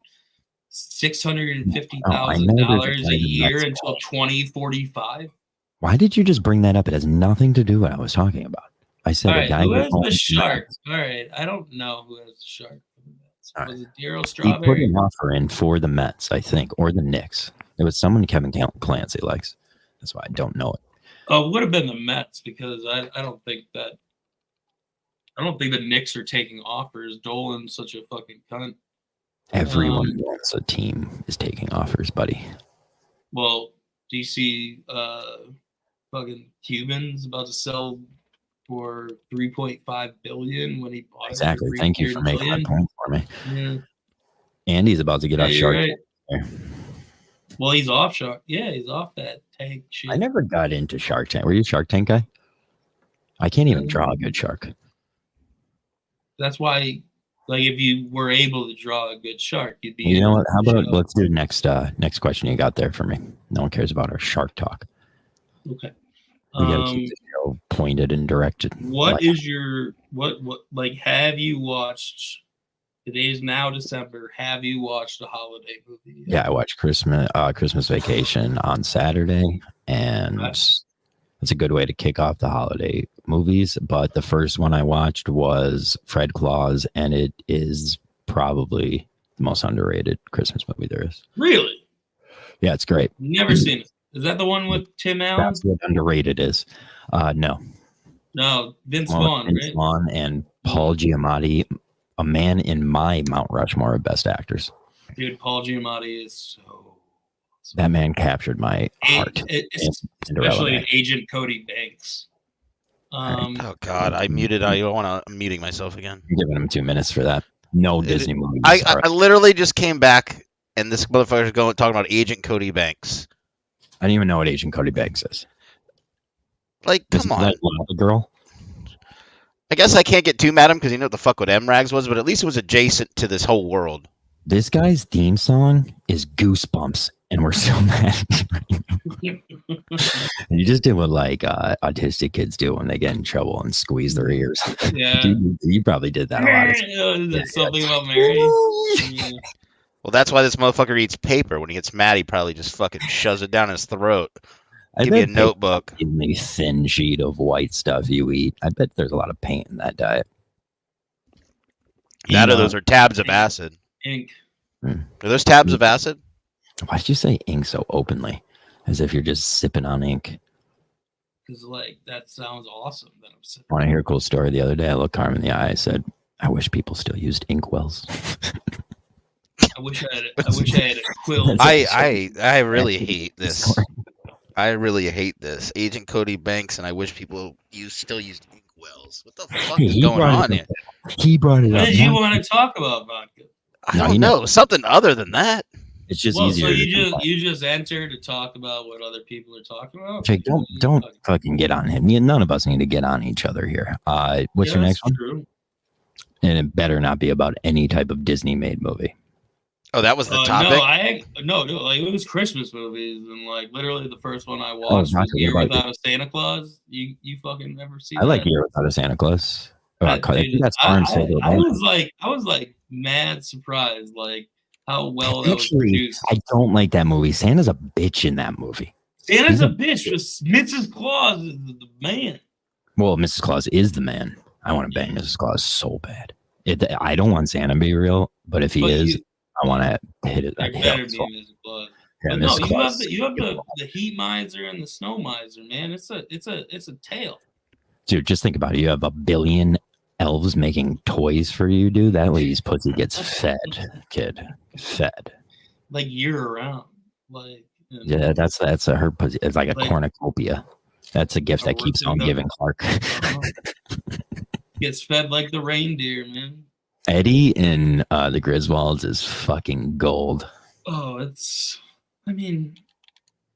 $650,000 a year until 2045. Why did you just bring that up? It has nothing to do with what I was talking about. I said a guy who has the shark. All right, I don't know who has the shark for the Mets. Was it Darryl Strawberry? He put an offer in for the Mets, I think, or the Knicks. It was someone Kevin Clancy likes. That's why I don't know it. Oh, it would have been the Mets because I don't think the Knicks are taking offers. Dolan's such a fucking cunt. Everyone wants a team is taking offers, buddy. Well, DC fucking Cuban's about to sell for $3.5 billion when he bought exactly. it. Thank you for making that point for me. Yeah. Andy's about to get off Shark Tank. Right. Well, he's off Shark. Yeah, he's off that tank shit. I never got into Shark Tank. Were you a Shark Tank guy? I can't even draw a good shark. That's why, like, if you were able to draw a good shark, you'd be. You know what? How about let's do next question you got there for me. No one cares about our shark talk. Okay. We gotta keep the show pointed and directed. What is your what like? Have you watched? Today is now December. Have you watched a holiday movie yet? Yeah, I watched Christmas Vacation on Saturday, and it's a good way to kick off the holiday movies. But the first one I watched was Fred Claus, and it is probably the most underrated Christmas movie there is. Really? Yeah, it's great. Never seen it. Is that the one with Tim Allen? That's what underrated is. No, Vince Vaughn, Vince right? Vaughn and Paul Giamatti. A man in my Mount Rushmore of best actors. Dude, Paul Giamatti is so. That man captured my heart. Especially in Agent Cody Banks. Oh God, I'm muting myself again. I'm giving him 2 minutes for that. No Disney movie. I literally just came back and this motherfucker's talking about Agent Cody Banks. I didn't even know what Agent Cody Banks is. Like, come on, the girl. I guess I can't get too mad at him because you know what the fuck what MRAGs was, but at least it was adjacent to this whole world. This guy's theme song is Goosebumps, and we're so mad. You just did what like autistic kids do when they get in trouble and squeeze their ears. Yeah, you probably did that a lot. Something about Mary. Yeah. Well, that's why this motherfucker eats paper. When he gets mad, he probably just fucking shoves it down his throat. Give me a notebook. Give me thin sheet of white stuff you eat. I bet there's a lot of paint in that diet. Or those are tabs of acid. Ink. Are those tabs of acid? Why'd you say ink so openly? As if you're just sipping on ink. Because, like, that sounds awesome. That I'm sipping. Want to hear a cool story? The other day, I looked Carmen in the eye. I said, I wish people still used inkwells. I wish I had a quill. I really hate this. I really hate this. Agent Cody Banks, and I wish people still used inkwells. pills. What the fuck Hey, is he going brought on it here? up. He brought it What up. did you now. want to talk about vodka? I No, don't he know. Something other than that. It's just Well, easier. so to you just enter to talk about what other people are talking about. Jake, don't fucking get on him. None of us need to get on each other here. What's your next one? True. And it better not be about any type of Disney made movie. Oh, that was the No, topic. no, like it was Christmas movies, and like literally the first one I watched was Roger, Year what about Without a Santa Claus. You fucking never see? I like that? Year Without a Santa Claus. I Dude, think that's Farm Silver. I was like mad surprised, like how well that was Actually, produced. I don't like that movie. Santa's a bitch in that movie. Santa's a bitch. Just Mrs. Claus is the man. Well, Mrs. Claus is the man. I want to bang Mrs. Claus so bad. I don't want Santa to be real, but if he is, I want to hit it. There better be Mrs. Claus. Yeah, But no, Mrs. Claus. you have the heat miser and the snow miser, man. It's a tale. Dude, just think about it. You have 1 billion elves making toys for you, dude. That lady's pussy gets fed, kid. Fed. Like year round. Like Yeah, that's her pussy. It's like a Like- cornucopia. That's a gift that keeps on giving, Clark. Gets fed like the reindeer, man. Eddie in the Griswolds is fucking gold. Oh, I mean,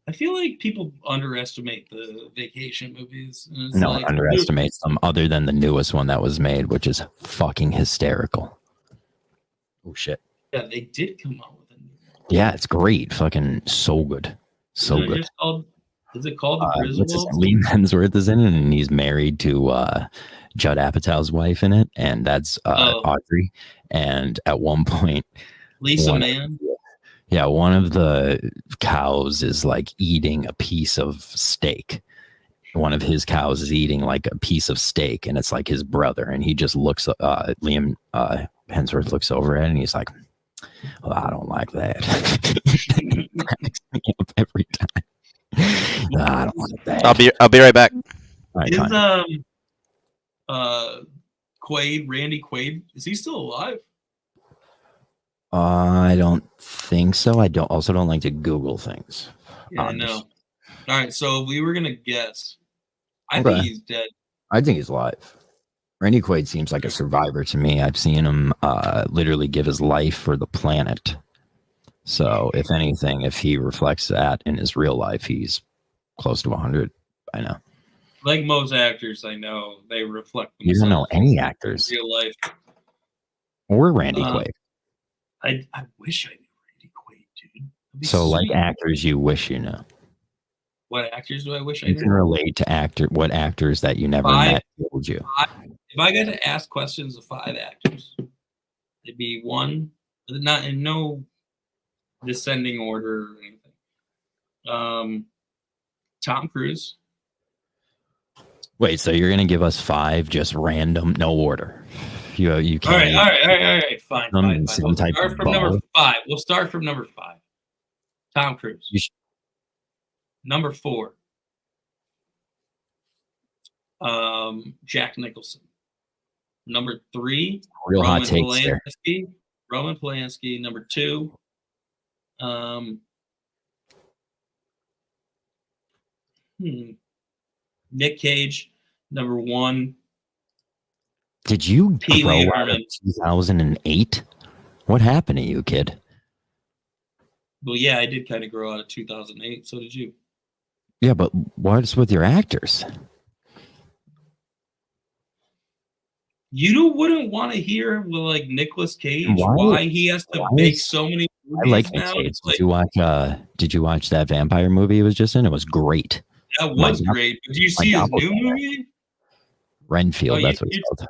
I feel like people underestimate the vacation movies. And it's No like, one underestimates them other than the newest one that was made, which is fucking hysterical. Oh shit. Yeah, they did come out with a new one. Yeah, it's great. Fucking so good. So Is it good. just is it called the What's his Griswolds? name? Lee Hemsworth is in it, and he's married to Judd Apatow's wife in it, and that's Audrey. And at one point, Lisa one- Mann. yeah, one of the cows is like eating a piece of steak. One of his cows is eating like a piece of steak, and it's like his brother. And he just looks, Liam Hemsworth looks over at it, and he's like, well, I don't like that. Cracks me up every time. I don't like that. I'll be right back. All right, Is fine. Randy Quaid, is he still alive? I don't think so. I also don't like to Google things. Yeah, I know. All right, so we were gonna guess. I Okay. think he's dead. I think he's alive. Randy Quaid seems like a survivor to me. I've seen him literally give his life for the planet. So, if anything, if he reflects that in his real life, he's close to 100. I know. Like most actors I know, they reflect You don't know themselves any in actors real life. or Randy Quaid. I wish I knew Randy Quaid, dude. That'd be So, like sweet. actors you wish you know. What actors do I wish I You can knew? relate to what actors that you never Five. met told you. If I got to ask questions of 5 actors, it'd be one, not in no descending order or anything. Tom Cruise. Wait, so you're gonna give us 5 just random, no order? You All can't. right, fine. Some We'll type start of from number ball. 5. We'll start from number 5. Tom Cruise. You sh- Number 4. Jack Nicholson. Number 3. Real Roman hot takes there. Polanski. Roman Polanski. Number 2. Nick Cage. Number 1. Did you Pee grow Wee out of Herman. 2008? What happened to you, kid? Well, yeah, I did kind of grow out of 2008. So did you. Yeah, but what's with your actors? You wouldn't want to hear with like Nicolas Cage Why- why he has to why make is- so many movies I like Nick now. Cage. It's like, Did you watch that vampire movie he was just in? It was great. that was my- great. But did you my see his doppelganger. new movie? Renfield, Oh, that's you- what it's called.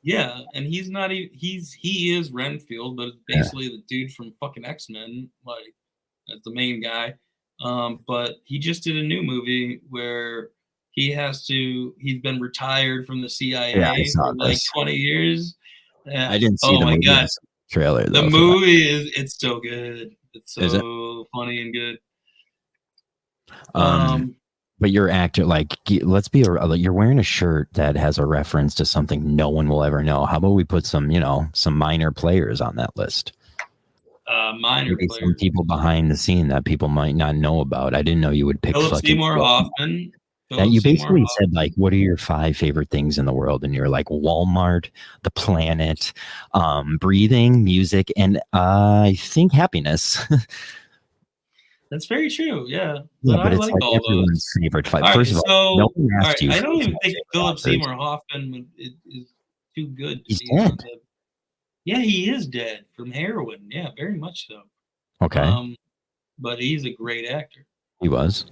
Yeah, and he's not even he is Renfield, but it's basically the dude from fucking X-Men, like as the main guy. But he just did a new movie where he's been retired from the CIA Yeah, I saw for like this. 20 years. I didn't see Oh the my movie. God. Trailer. The though, for that. movie it's so good. It's Is it? so funny and good. But your actor, let's be you're wearing a shirt that has a reference to something no one will ever know. How about we put some minor players on that list? Minor Maybe some players. people behind the scene that people might not know about. I didn't know you would pick Philip fucking Seymour Hoffman. That you Seymour basically Hoffman. said like, what are your 5 favorite things in the world? And you're like Walmart, the planet, breathing, music, and I think happiness. That's very true. Yeah, Yeah, but but I it's like like all those. everyone's favorite 5. All right, First of all, no one all asked right, you. I for don't even my think favorite Philip actors. Seymour Hoffman is too good to He's be on dead. the. Yeah, he is dead from heroin. Yeah, very much so. Okay, But he's a great actor. he was.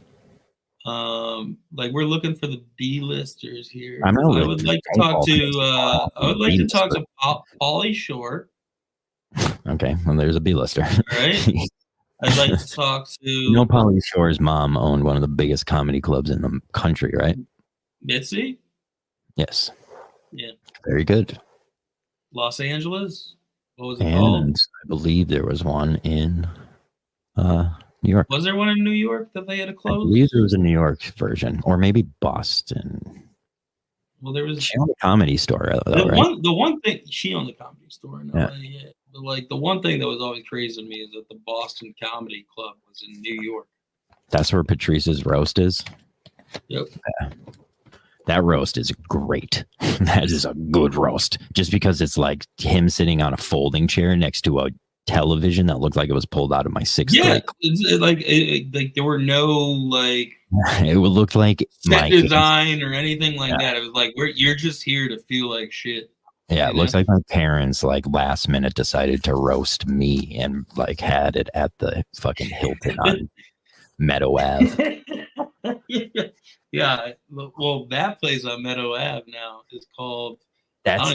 Like we're looking for the B-listers here. I'm not I really would like to talk to. I would like to talk to Pauly Shore. Okay, well, there's a B-lister. Right. I'd like to talk to. You know, Pauly Shore's mom owned one of the biggest comedy clubs in the country, right? Mitzi. Yes. Yeah. Very good. Los Angeles. What was it called? And I believe there was one in New York. Was there one in New York that they had to I close? believe there was a New York version, or maybe Boston. Well, there was She owned a Comedy Store, though, the right? one thing she owned the Comedy Store in Yeah. LA, yeah. But like the one thing that was always crazy to me is that the Boston Comedy Club was in New York. That's where Patrice's roast is. Yep. Yeah. That roast is great. That is a good roast. Just because it's like him sitting on a folding chair next to a television that looked like it was pulled out of my 6th grade. Like there were no like It would look like set design or anything like that. It was like you're just here to feel like shit. Yeah, it looks like my parents like last minute decided to roast me and like had it at the fucking Hilton on Meadow Ave. Yeah. Well, that place on Meadow Ave now is called. That's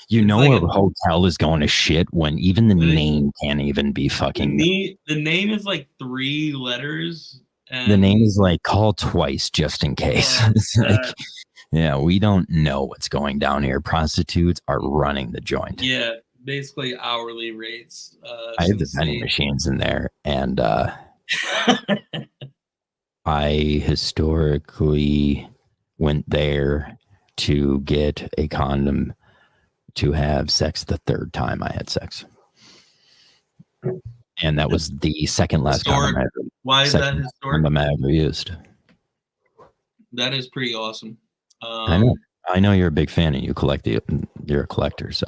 You know, like a hotel is going to shit when even the name can't even be fucking. The name is like 3 letters. And the name is like call twice just in case. It's like, yeah, we don't know what's going down here. Prostitutes are running the joint. Yeah, basically hourly rates. I have the vending machines in there, and I historically went there to get a condom to have sex the 3rd time I had sex. And that was the second last condom I ever, Why is that historic? condom I ever used. That is pretty awesome. I know you're a big fan and you collect you're a collector, so.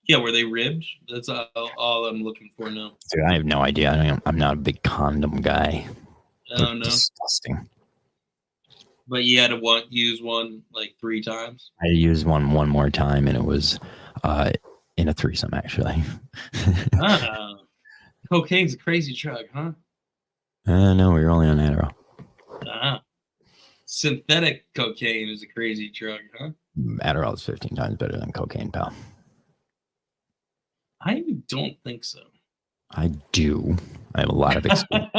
Yeah, were they ribbed? That's all I'm looking for now. Dude, I have no idea. I'm not a big condom guy. I don't know. Disgusting. But you had to use one like 3 times. I used one more time, and it was in a threesome, actually. Cocaine's a crazy drug, huh? No, we were only on Adderall. Synthetic cocaine is a crazy drug, huh? Adderall is 15 times better than cocaine, pal. I don't think so. I do. I have a lot of experience.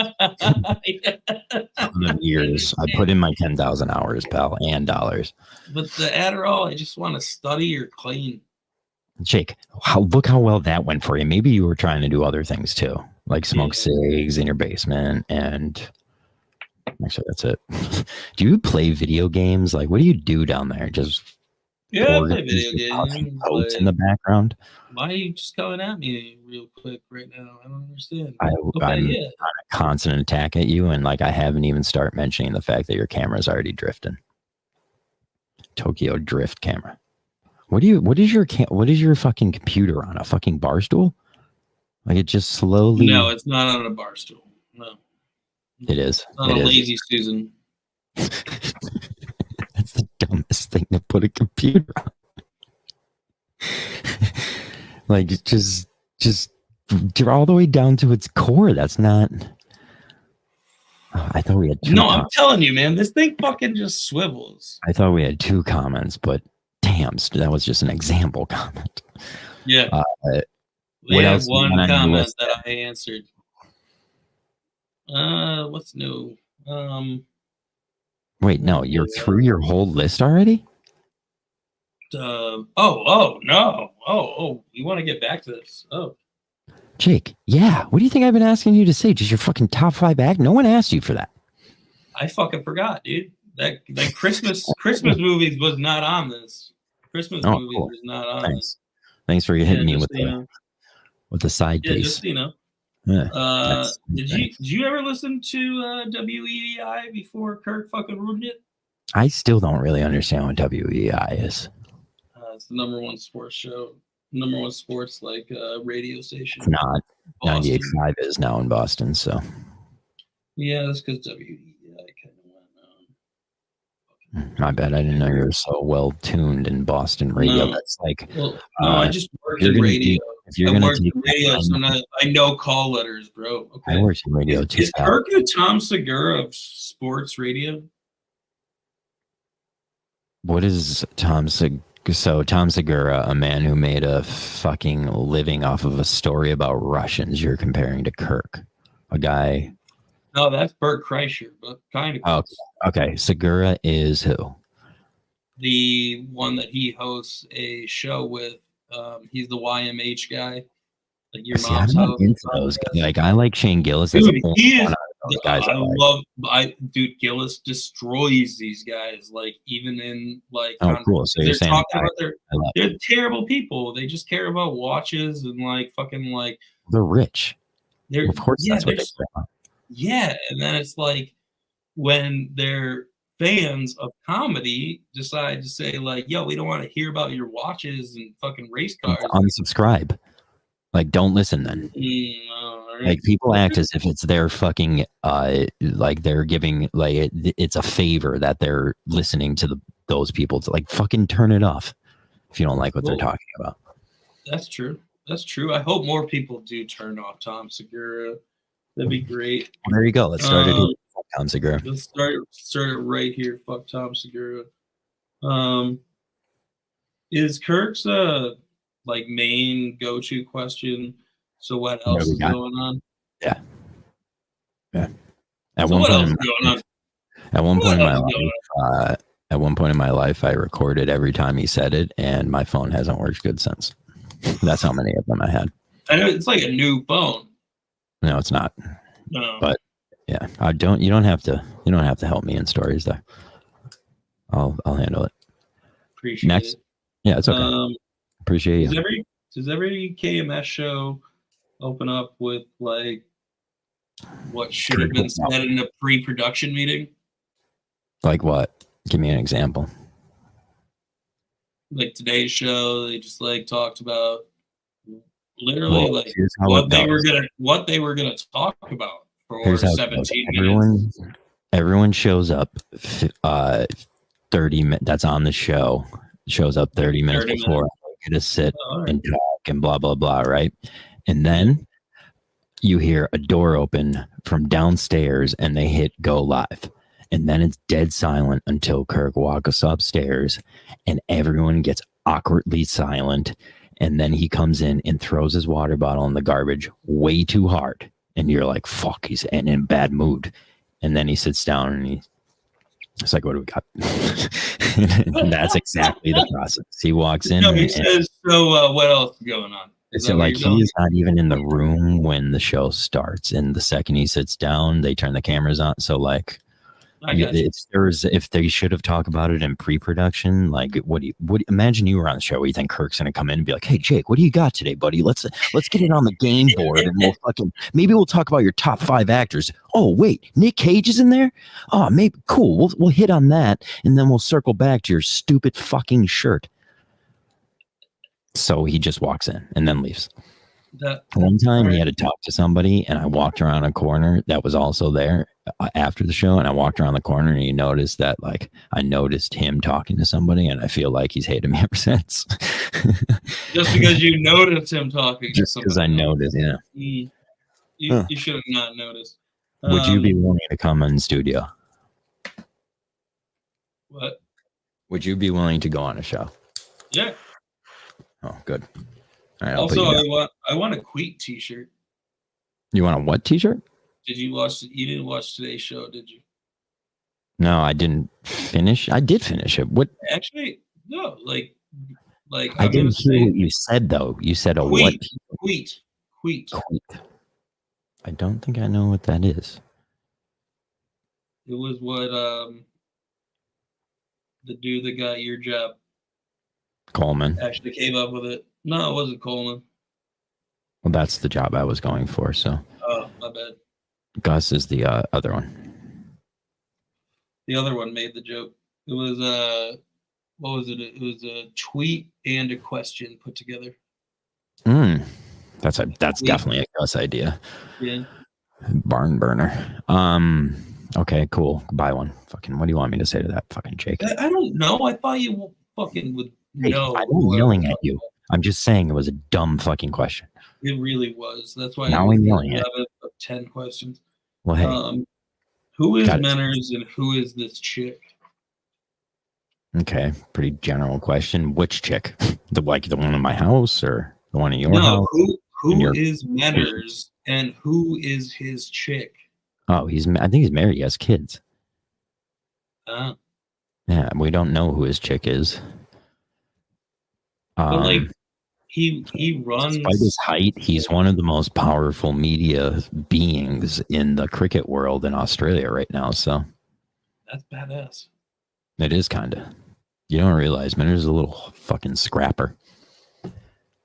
Years. I put in my 10,000 hours, pal, and dollars. But the Adderall, I just want to study or clean. Jake, look how well that went for you. Maybe you were trying to do other things too, like smoke cigs in your basement. And actually, that's it. Do you play video games? Like, what do you do down there? Just I play video games. Boats in the background. Why are you just coming at me real quick right now? I don't understand. I'm on a constant attack at you, and like I haven't even started mentioning the fact that your camera's already drifting. Tokyo Drift camera. What is your fucking computer on? A fucking bar stool? Like it just slowly. No, it's not on a bar stool. No, it is. It's on a lazy Susan. That's the dumbest thing to put a computer on. Like just all the way down to its core. That's not. I thought we had 2 No, I'm telling you, man, this thing fucking just swivels. I thought we had 2 comments, but damn, that was just an example comment. Yeah. What else? One comment that I answered. What's new? Wait, no, you're through your whole list already? No. You want to get back to this? Oh. Jake, yeah. What do you think I've been asking you to say? Just your fucking top 5 act? No one asked you for that. I fucking forgot, dude. That Christmas movies was not on this. Christmas movies was not on this. Thanks for hitting me with the side piece. Just Yeah. Did you ever listen to WEI before Kirk fucking ruined it? I still don't really understand what WEI is. It's the #1 sports show, #1 sports radio station. It's not. Boston. 98.5 is now in Boston, so. Yeah, that's because WEI kind of went. My bad. I didn't know you were so well tuned in Boston radio. No. That's like. Well, no, I just worked you're in gonna radio. If you're I gonna worked take in radio, so I know call letters, bro. Okay. I worked in radio too. Is Kirk a Tom Segura of sports radio? What is Tom Segura? So Tom Segura, a man who made a fucking living off of a story about Russians, you're comparing to Kirk, a guy. No, that's Bert Kreischer, but kind of. Oh, okay. Segura is who? The one that he hosts a show with. He's the YMH guy. Like your See, mom's I'm not house. into those guys. Like I like Shane Gillis. That's Dude, the only he is. one of those guys I like. Dude, Gillis destroys these guys. Like even in like. Oh, cool. So you're they're saying talking about I love they're terrible people. They just care about watches and like fucking like. they're rich. They're Of course, yeah, that's what they're they care about. yeah, and then it's like when their fans of comedy decide to say like, "Yo, we don't want to hear about your watches and fucking race cars." Unsubscribe. Like, don't listen then. All right. Like, people act as if it's their fucking, like they're giving, like, it's a favor that they're listening to those people. To, like, fucking turn it off if you don't like what they're talking about. That's true. That's true. I hope more people do turn off Tom Segura. That'd be great. Well, there you go. Let's start it here. Fuck Tom Segura. Let's start it right here. Fuck Tom Segura. Is Kirk's like main go-to question? So what else is going on? Yeah. At So one what point, else is going on? at one point in my What else is life, at one point in my life, I recorded every time he said it, and my phone hasn't worked good since. That's how many of them I had. I know it's like a new phone. No, it's not. No. But yeah, you don't have to help me in stories there. I'll handle it. Appreciate Next. it. Yeah, it's okay. Appreciate you. Does every KMS show open up with like what should have been said in a pre-production meeting? Like what? Give me an example. Like today's show, they just like talked about literally Well, like here's how what it they were gonna talk about for Here's how it goes. 17 minutes. Everyone shows up 30 minutes. That's on the show. Shows up 30 minutes 30 before. Get to sit All right. and talk and blah blah blah. Right, and then you hear a door open from downstairs, and they hit go live, and then it's dead silent until Kirk walks upstairs, and everyone gets awkwardly silent, and then he comes in and throws his water bottle in the garbage way too hard, and you're like, "Fuck!" He's in a bad mood, and then he sits down and it's like, what do we got? And that's exactly the process. He walks in. No, he says, so what else is going on? Is So that what like you're he is not even in the room when the show starts, and the second he sits down, they turn the cameras on. So like, I got you. if they should have talked about it in pre-production, like imagine you were on the show where you think Kirk's gonna come in and be like, hey Jake, what do you got today, buddy? Let's get it on the game board, and maybe we'll talk about your top 5 actors. Oh wait, Nick Cage is in there. Oh, maybe cool. We'll hit on that, and then we'll circle back to your stupid fucking shirt. So he just walks in and then leaves. One time he had to talk to somebody, and I walked around a corner that was also there after the show, and I walked around the corner, and he noticed that, like, I noticed him talking to somebody, and I feel like he's hated me ever since. Just because you noticed him talking to Just because I somebody else. noticed, yeah. You should have not noticed. Would you be willing to come in studio? What? Would you be willing to go on a show? Yeah. Oh, good. All right, I'll Also, put you down. I want a Queet t-shirt. You want a what t-shirt? You didn't watch today's show, did you? No, I didn't finish. I did finish it. What? Actually, no. Like I didn't hear what you said, though. You said a what? Queet. I don't think I know what that is. It was what the dude that got your job Coleman. actually came up with it. No, it wasn't Coleman. Well, that's the job I was going for. So Oh, my bad. Gus is the other one. The other one made the joke. It was what was it? It was a tweet and a question put together. That's definitely a Gus idea. Yeah. Barn burner. Okay, cool. Buy one. Fucking. What do you want me to say to that fucking Jake? I don't know. I thought you fucking would Hey, know. I'm not yelling at you. I'm just saying it was a dumb fucking question. It really was. That's why Now I'm yelling at 10 questions. Well, hey. Who is Got it. Menners and who is this chick? Okay, pretty general question. Which chick? The one in my house or the one in your house? Who is Menners and who is his chick? Oh, I think he's married. He has kids. Oh. Yeah, we don't know who his chick is. But like he runs. Despite his height, he's one of the most powerful media beings in the cricket world in Australia right now. So That's badass. it is kind of. You don't realize Menners is a little fucking scrapper.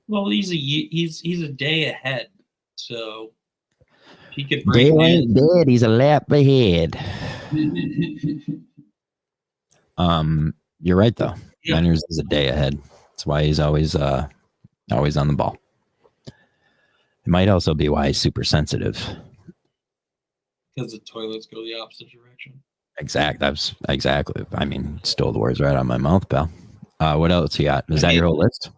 Well, he's a day ahead, so he could bring Dale ain't dead. He's a lap ahead. You're right though. Yeah. Menners is a day ahead. That's why he's always on the ball. It might also be why he's super sensitive. because the toilets go the opposite direction. That's exactly. I mean, stole the words right out of my mouth, pal. What else you got? Is that your whole list?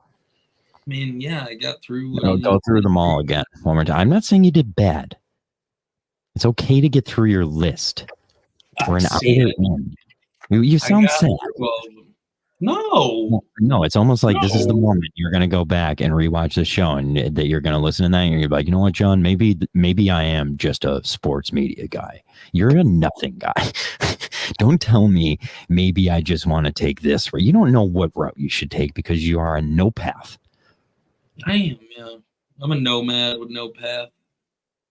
I mean, yeah, I got through. Go through them all again one more time. I'm not saying you did bad. It's okay to get through your list. We're an hour in. You sound sad. No, it's almost like this is the moment you're going to go back and rewatch the show, and that you're going to listen to that, and you're like, you know what, John? Maybe I am just a sports media guy. You're a nothing guy. Don't tell me maybe I just want to take this route. You don't know what route you should take because you are a no path. I am, yeah. I'm a nomad with no path.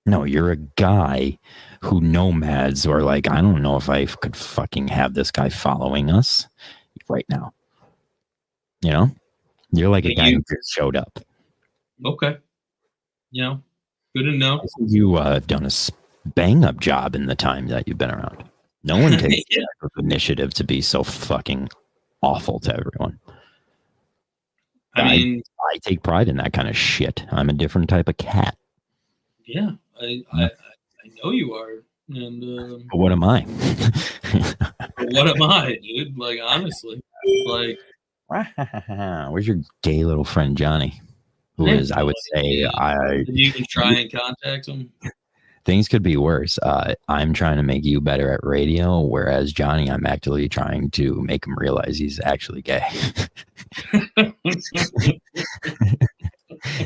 No, you're a guy who nomads are like, I don't know if I could fucking have this guy following us right now. You know, you're like a guy who just showed up. Okay. You know, good to know. You have done a bang up job in the time that you've been around. No one takes the type of initiative to be so fucking awful to everyone. I take pride in that kind of shit. I'm a different type of cat. Yeah, I know you are. And But what am I? what am I, dude? Like, honestly, like, where's your gay little friend Johnny? Who is, I would say, you can try and contact him. Things could be worse. I'm trying to make you better at radio, whereas Johnny, I'm actively trying to make him realize he's actually gay.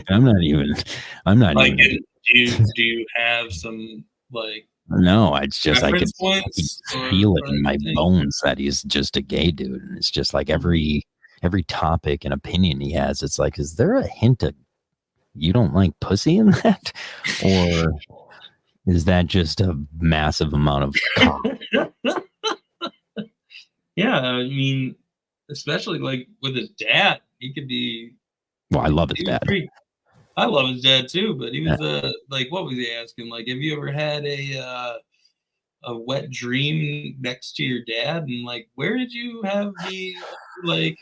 I'm not even. Like, do you have some like? No, it's just I can feel it in my anything? bones that he's just a gay dude, and it's just like every topic and opinion he has, it's like, is there a hint of you don't like pussy in that, or is that just a massive amount of cock? Yeah, I mean, especially like with his dad, he could be. Well, I love his dad. I love his dad too, but he was like, what was he asking? Like, have you ever had a wet dream next to your dad? And like, where did you have the like?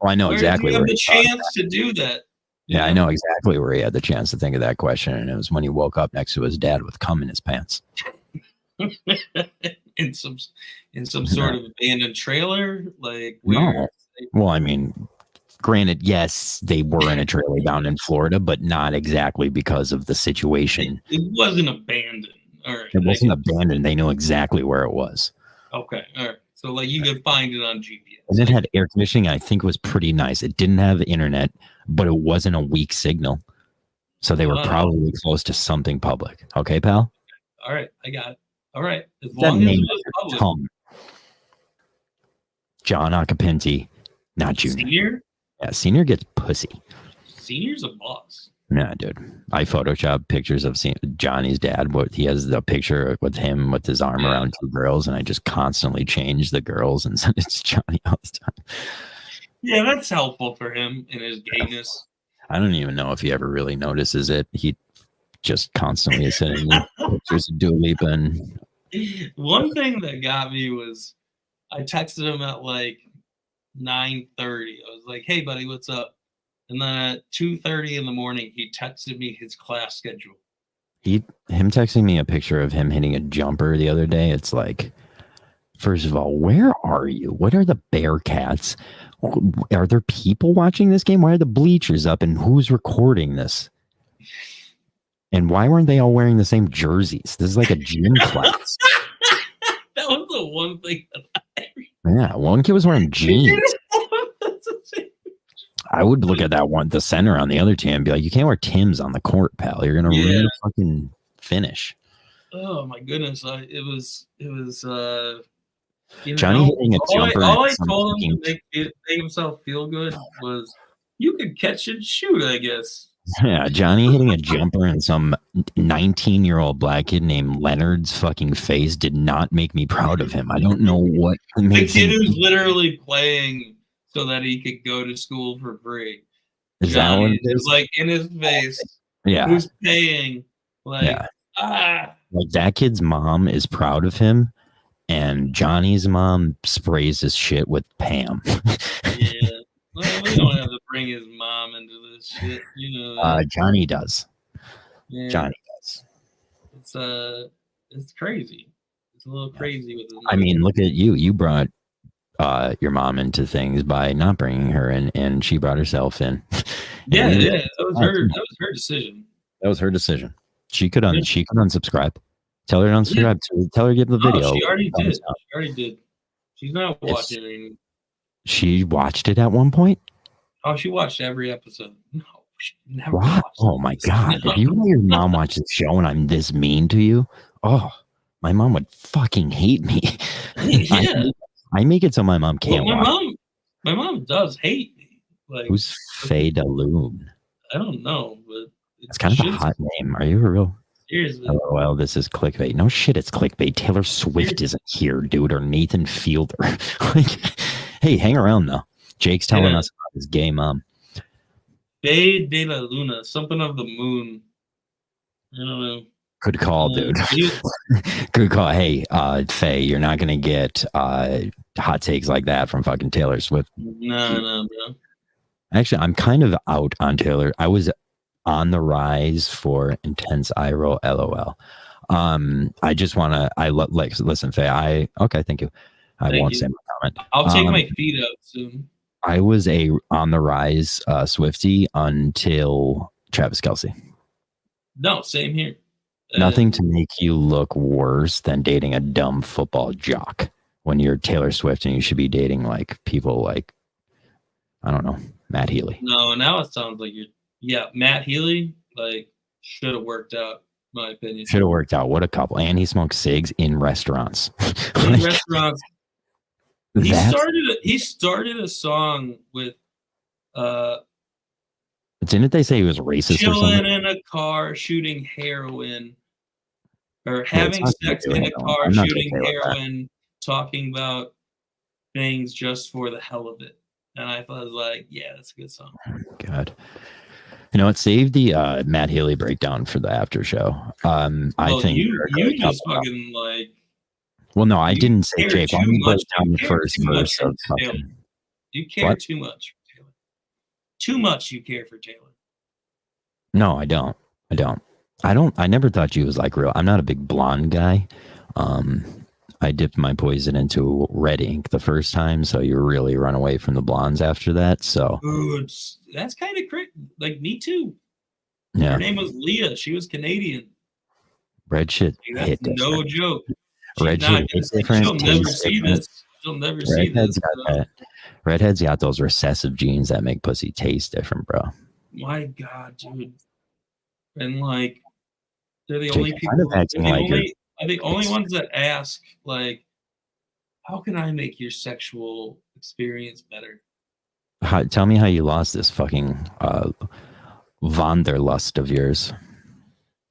Well, I know exactly where where the chance to do that. Yeah, I know exactly where he had the chance to think of that question, and it was when he woke up next to his dad with cum in his pants. in some sort of abandoned trailer, like No. where? Well, I mean, granted, yes, they were in a trailer down in Florida, but not exactly because of the situation. It wasn't abandoned. All right. It wasn't abandoned. They knew exactly where it was. Okay. All right. So like you could find it on GPS. And it had air conditioning. I think it was pretty nice. It didn't have internet, but it wasn't a weak signal. So they were probably close to something public. Okay, pal? All right. I got it. All right. As That long as it name was is public. Tom. John Acapinti, not Junior. Senior? Yeah, Senior gets pussy. Senior's a boss. Nah, dude. I Photoshop pictures of Johnny's dad. What he has the picture with him with his arm around two girls, and I just constantly change the girls and send it to Johnny all the time. Yeah, that's helpful for him in his gayness. I don't even know if he ever really notices it. just constantly sending me pictures of Dua Lipa and One thing that got me was I texted him at like 9:30. I was like, "Hey, buddy, what's up?" And then at 2:30 in the morning, he texted me his class schedule. him texting me a picture of him hitting a jumper the other day. It's like, first of all, where are you? What are the Bearcats? Are there people watching this game? Why are the bleachers up? And who's recording this? And why weren't they all wearing the same jerseys? This is like a gym class. That was the one thing that Yeah, one kid was wearing jeans. I would look at that one, the center on the other team, and be like, you can't wear Timbs on the court, pal. You're gonna ruin the fucking finish. Oh my goodness! It was. Johnny hitting a jumper. All I told him to make himself feel good was, you could catch and shoot, I guess. Yeah, Johnny hitting a jumper in some 19-year-old black kid named Leonard's fucking face did not make me proud of him. I don't know what The makes kid him. who's literally playing so that he could go to school for free. Is that what Johnny it is is? like in his face. Yeah, Who's paying? Like, yeah. ah. Like that kid's mom is proud of him, and Johnny's mom sprays his shit with Pam. Yeah. Well, we don't have to bring his mom into this shit, you know. Johnny does. Yeah. Johnny does. It's crazy. It's a little crazy with his I mean, look at you. You brought your mom into things by not bringing her in, and she brought herself in. Yeah, And yeah. That was her decision. That was her decision. She could unsubscribe. Tell her to unsubscribe. Tell her to give the video. Oh, she already did. She already did. She's not watching it anymore. She watched it at one point. Oh, she watched every episode. No, she never What? watched Oh my it. god! If you let your mom watch this show and I'm this mean to you, oh, my mom would fucking hate me. Yeah. I make it so my mom can't Well, watch. my mom does hate me. Like, Who's Faye DeLune? I don't know, but It's kind of a hot name. Are you a real? Seriously. Oh, well, this is clickbait. No shit, it's clickbait. Taylor Swift isn't here, dude, or Nathan Fielder. Like, hey, hang around though. Jake's telling us about his gay mom. Faye de la Luna, something of the moon. I don't know. Good call, dude. Good call. Hey, Faye, you're not gonna get hot takes like that from fucking Taylor Swift. No, bro. Actually, I'm kind of out on Taylor. I was on the rise for intense eye roll, LOL. I just want to. Listen, Faye. Okay, thank you. I won't say my comment. I'll take my feet out soon. I was a on the rise Swiftie until Travis Kelce. No, same here. Nothing to make you look worse than dating a dumb football jock when you're Taylor Swift and you should be dating like people like, I don't know, Matt Healy. No, now it sounds like Matt Healy, like, should have worked out, in my opinion. Should have worked out. What a couple. And he smokes cigs in restaurants. In restaurants. He started a song with didn't they say he was racist or chilling something? in a car shooting heroin, or having it's sex not in a doing car I'm not shooting okay with that. heroin, talking about things just for the hell of it. And I thought, like, yeah, that's a good song. God. You know what? Save the Matt Healy breakdown for the after show. I think you just fucking like. Well, no, I didn't say care Jake. too Why don't you break much. down You the care first too much verse of for Taylor. fucking. You care What? too much for Taylor. Too much you care for Taylor. No, I don't. I never thought you was like real. I'm not a big blonde guy. I dipped my poison into red ink the first time, so you really run away from the blondes after that. So Ooh, that's kind of crazy. Like, me too. yeah, Her name was Leah. She was Canadian. red shit Like, hit that's no different. joke. She's Red not shit gonna hits see- different. She'll never tastes see different. this. She'll never see Redheads this. got that. Redheads got those recessive genes that make pussy taste different, bro. My God, dude. And like, they're the Jake, only you're people. kind of acting like Are the only ones that ask, like, how can I make your sexual experience better? Tell me how you lost this fucking Wanderlust of yours.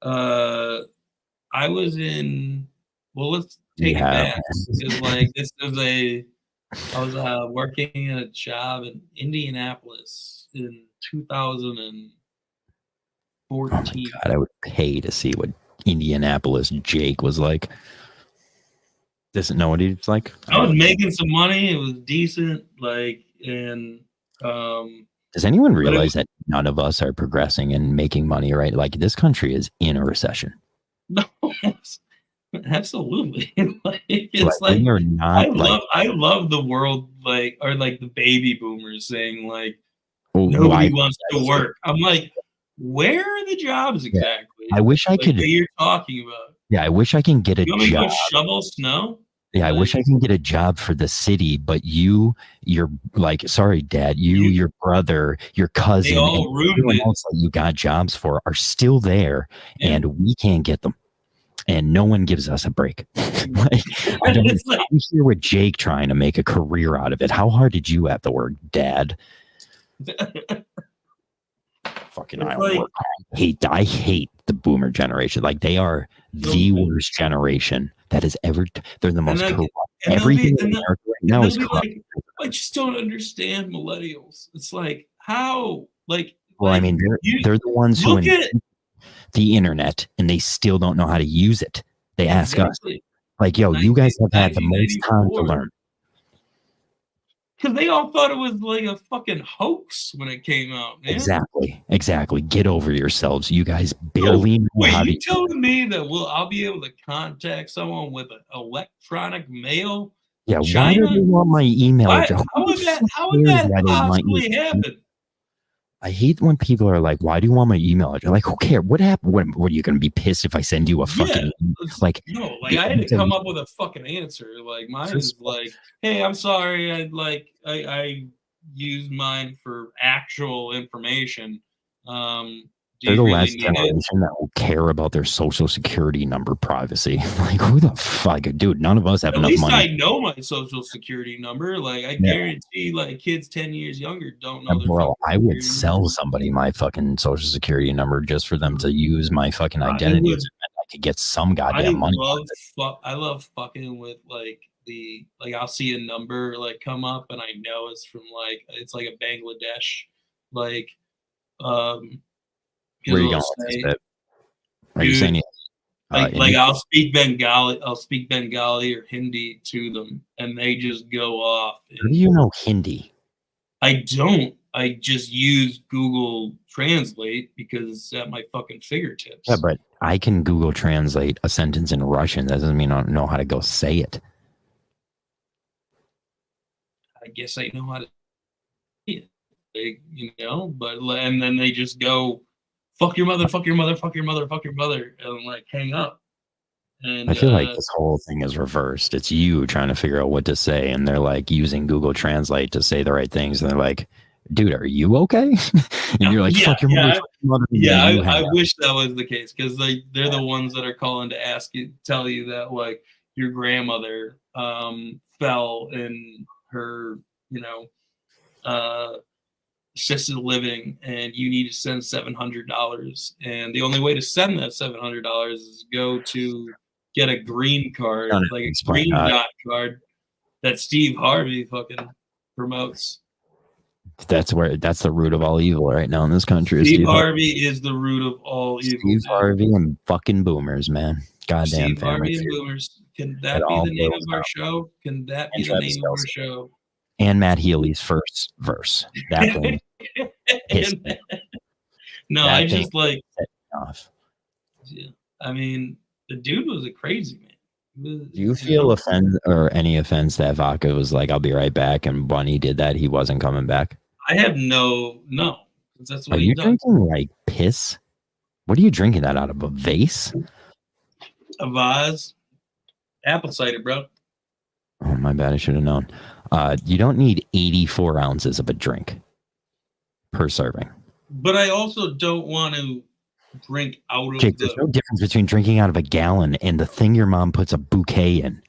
I was in. Well, let's take Yeah. it back. Because like I was working at a job in Indianapolis in 2000 and Oh 14. my god, I would pay to see what Indianapolis Jake was like. Doesn't know what he's like. I was making some money. It was decent. Like, and Does anyone But it realize was- that none of us are progressing and making money, right? Like this country is in a recession. no, absolutely. Like, it's Like, like we are not I love the world, like, or like the baby boomers saying like oh, nobody wants to work. I'm like, where are the jobs exactly? I wish I Like, could. that you're talking about. Yeah, I wish I can get a You want me to go job. shovel snow? Yeah, I wish I can get a job for the city, but you're like, sorry, Dad, your brother, your cousin, They all and ruined everyone it. else that you got jobs for are still there, and we can't get them, and no one gives us a break. Like, I don't, It's like- I'm here with Jake trying to make a career out of it. How hard did you have to work, Dad? Fucking It's I like- work. I hate the boomer generation. Like they are the worst generation that has ever. They're the most like- corrupt. and they'll be- Everything in and they'll- America right now they'll is be corrupt. like, I just don't understand millennials. It's like how, like, Well, I like, mean, you- they're the ones who look at invent the internet, and they still don't know how to use it. They ask us, exactly. like, "Yo, you guys have had the most time to 1994. learn." Because they all thought it was like a fucking hoax when it came out, man. Exactly. Get over yourselves. You guys barely know Wait, how you to. telling me that I'll be able to contact someone with an electronic mail? Yeah, why China? do they want my email Why, address? how Who would the that? fuck How would cares that why they want possibly your- happen? I hate when people are like, "Why do you want my email address?" Like, who cares? What happened? What are you going to be pissed if I send you a fucking like? No, like I had to come up with a fucking answer. Like mine is like, hey, I'm sorry, I used mine for actual information. Do They're you the really last need it? generation that will care about their social security number privacy. Like, who the fuck, dude? None of us have At enough least money. I know my social security number. Like I guarantee, like kids 10 years younger don't know And their bro, fucking I would security sell number. somebody my fucking social security number just for them to use my fucking I identity. would- so that I could get some goddamn money. I love fucking with like I'll see a number like come up and I know it's from like it's like a Bangladesh like 'cause Where are you it'll going with this say- bit? Are you Dude, saying like I'll speak Bengali or Hindi to them and they just go off. how do you know Hindi? I don't. I just use Google Translate because it's at my fucking fingertips. Yeah, but I can Google translate a sentence in Russian. That doesn't mean I don't know how to go say it. I guess I know how to say it. But and then they just go, fuck your mother, fuck your mother, fuck your mother, fuck your mother, and like hang up. And I feel like this whole thing is reversed. It's you trying to figure out what to say, and they're like using Google Translate to say the right things, and they're like, "Dude, are you okay?" And you're like, "Fuck your mother, fuck your mother." and Yeah, then you I hang up. wish that was the case because they're the ones that are calling to ask you, tell you that like your grandmother fell in her, assisted living, and you need to send $700, and the only way to send that $700 is go to get a green card, Don't like a explain green that. dot card that Steve Harvey fucking promotes. That's the root of all evil right now in this country. is Steve Harvey is the root of all evil. Steve Harvey and fucking boomers, man. Goddamn Steve family. Harvey and boomers. Can that It be all the name of boils our down. show? Can that be And the Travis name of our Kelce. show? And Matt Healy's first verse. That thing pissed me No, That I thing just like. off. Yeah, I mean, the dude was a crazy man. Do you feel offended or any offense that Vodka was like, "I'll be right back," and when he did that, he wasn't coming back? I have no. That's what Are he you does. drinking like piss? What are you drinking that out of? A vase? A vase, apple cider, bro. Oh, my bad. I should have known. You don't need 84 ounces of a drink per serving. But I also don't want to drink out of Jake, there's no the. difference between drinking out of a gallon and the thing your mom puts a bouquet in.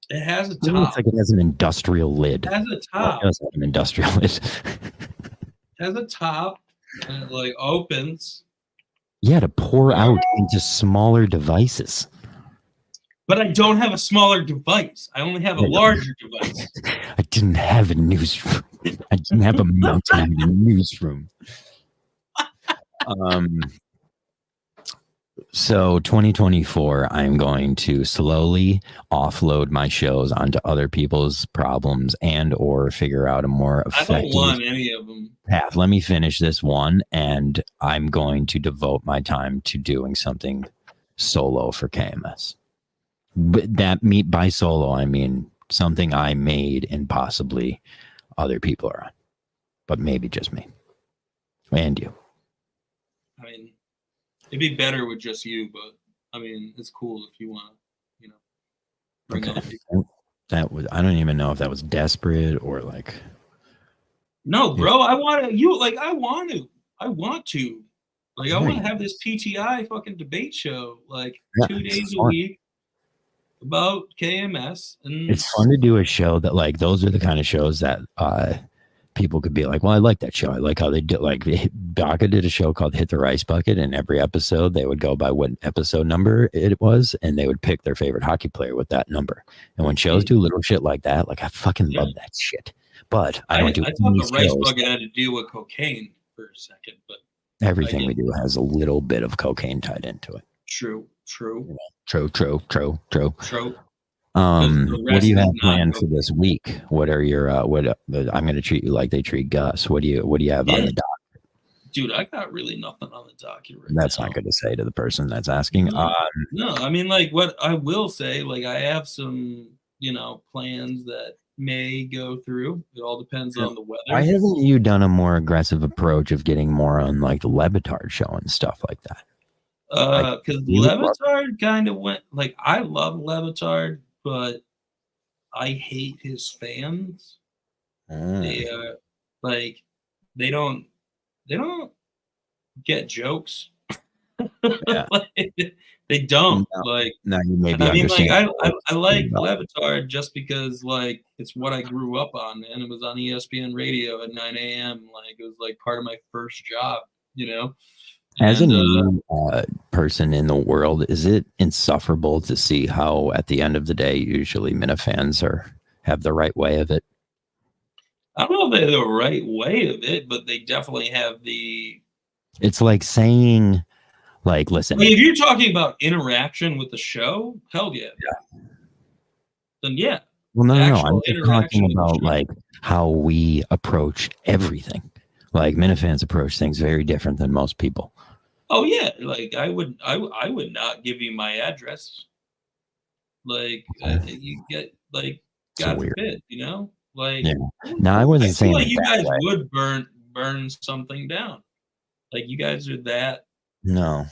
It has a It looks top. like it has an industrial lid. It has a Well, top. it does have an industrial lid. Has a top, and it like opens. Yeah, to pour out into smaller devices. But I don't have a smaller device. I only have a Yeah. larger device. I didn't have a newsroom. I didn't have a mountain in a newsroom. So 2024, I'm going to slowly offload my shows onto other people's problems and or figure out a more I don't effective want any of them. path. Let me finish this one, and I'm going to devote my time to doing something solo for KMS. But by solo, I mean something I made and possibly other people are on, but maybe just me and you. I mean, it'd be better with just you, but I mean, it's cool if you want to, you know, bring Okay. other people. That was, I don't even know if that was desperate or like. No, bro, I want to. I want to. Like, I want Right. to have this PTI fucking debate show, like Yeah, 2 days it's a fun. week about KMS, and It's fun to do a show that, like, those are the kind of shows that people could be like, well, I like that show. I like how they did. Like, Baka did a show called Hit the Rice Bucket, and every episode they would go by what episode number it was, and they would pick their favorite hockey player with that number. And when shows do little shit like that, like, I fucking love that shit. But I don't do I thought any the rice shows. bucket had to do with cocaine for a second, but Everything we do has a little bit of cocaine tied into it. true. True. True. the What rest do you is have not planned for cocaine. this week? What are your I'm going to treat you like they treat Gus. What do you have on Yeah. the dock? Dude, I got really nothing on the docket right That's now. not good to say to the person that's asking. No, I mean, like, what I will say, like, I have some, plans that may go through. It all depends on the weather. Why haven't you done a more aggressive approach of getting more on like the Levitard show and stuff like that? Because you would love- Levitard kind of went, like, I love Levitard, but I hate his fans. They like, they don't get jokes. Yeah. They don't. No. Like, Now you maybe I mean, like, understand. I like Levitard just because, like, it's what I grew up on, and it was on ESPN radio at 9 a.m. Like, it was like part of my first job, As a And, new person in the world, is it insufferable to see how at the end of the day, usually Minifans have the right way of it? I don't know if they have the right way of it, but they definitely have the. It's like saying, like, listen, Like, if you're talking about interaction with the show, hell yeah. Then yeah. well, no, I'm actual just interaction talking with the about show. like how we approach everything. Like Minifans approach things very different than most people. Oh yeah, like I would not give you my address. Like you get like So God weird. forbid, like. Yeah. No, I wasn't I saying feel like it you that guys way. would burn something down. Like you guys are that. No,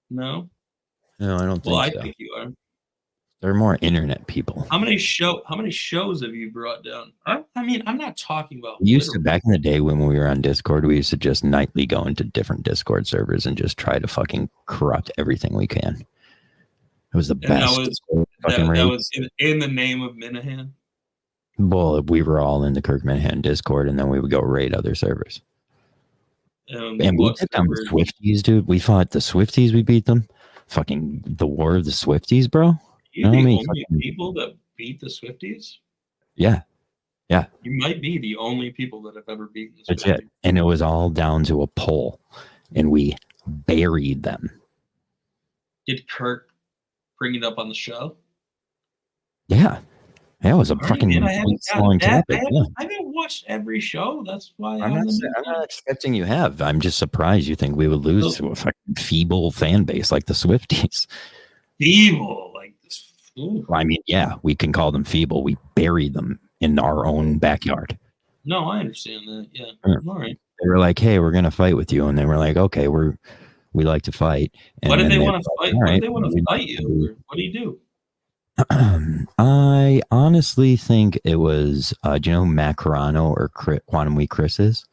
No. I don't think Well, I so. think you are. They're more internet people. How many shows have you brought down? I mean, I'm not talking about. We used to, literal- back in the day when we were on Discord, we used to just nightly go into different Discord servers and just try to fucking corrupt everything we can. It was the And best. that was Discord fucking that raid. was in the name of Minahan. Well, we were all in the Kirk Minahan Discord, and then we would go raid other servers. And we What took down the server? Swifties, dude. We fought the Swifties. We beat them. Fucking the war of the Swifties, bro. You know the what I mean? only Fucking- people that beat the Swifties? Yeah, You might be the only people that have ever beaten the legit. Swifties. And it was all down to a poll, and we buried them. Did Kirk bring it up on the show? Yeah, that was a All right, fucking man, I haven't flowing gotten that. topic. Yeah. I haven't watched every show. That's why I'm I'm not expecting you have. I'm just surprised you think we would lose to a fucking feeble fan base like the Swifties. evil. Like this. Ooh. I mean, yeah, we can call them feeble. We buried them in our own backyard. No, I understand that. Yeah. Yeah. All right. They were like, "Hey, we're gonna fight with you," and they were like, "Okay, we like to fight." And What if then they were want to like, fight? "All What if right, they want to we- fight you? Or what do you do? I honestly think it was, do you know who Matt Carano or Quantum Week Chris is?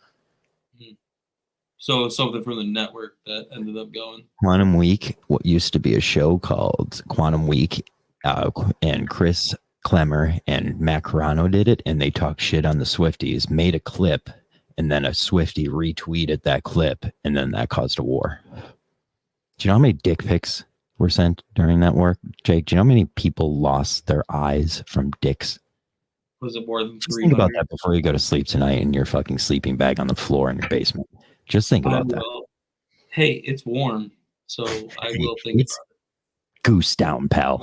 So something from the network that ended up going. Quantum Week, what used to be a show called Quantum Week, and Chris Clemmer and Matt Carano did it, and they talked shit on the Swifties, made a clip, and then a Swiftie retweeted that clip, and then that caused a war. Do you know how many dick pics were sent during that work, Jake? Do you know how many people lost their eyes from dicks? Was it more than Just think about 300? that before you go to sleep tonight in your fucking sleeping bag on the floor in your basement. Just think I about that. will. Hey, it's warm, so I will think It's about goose down, pal.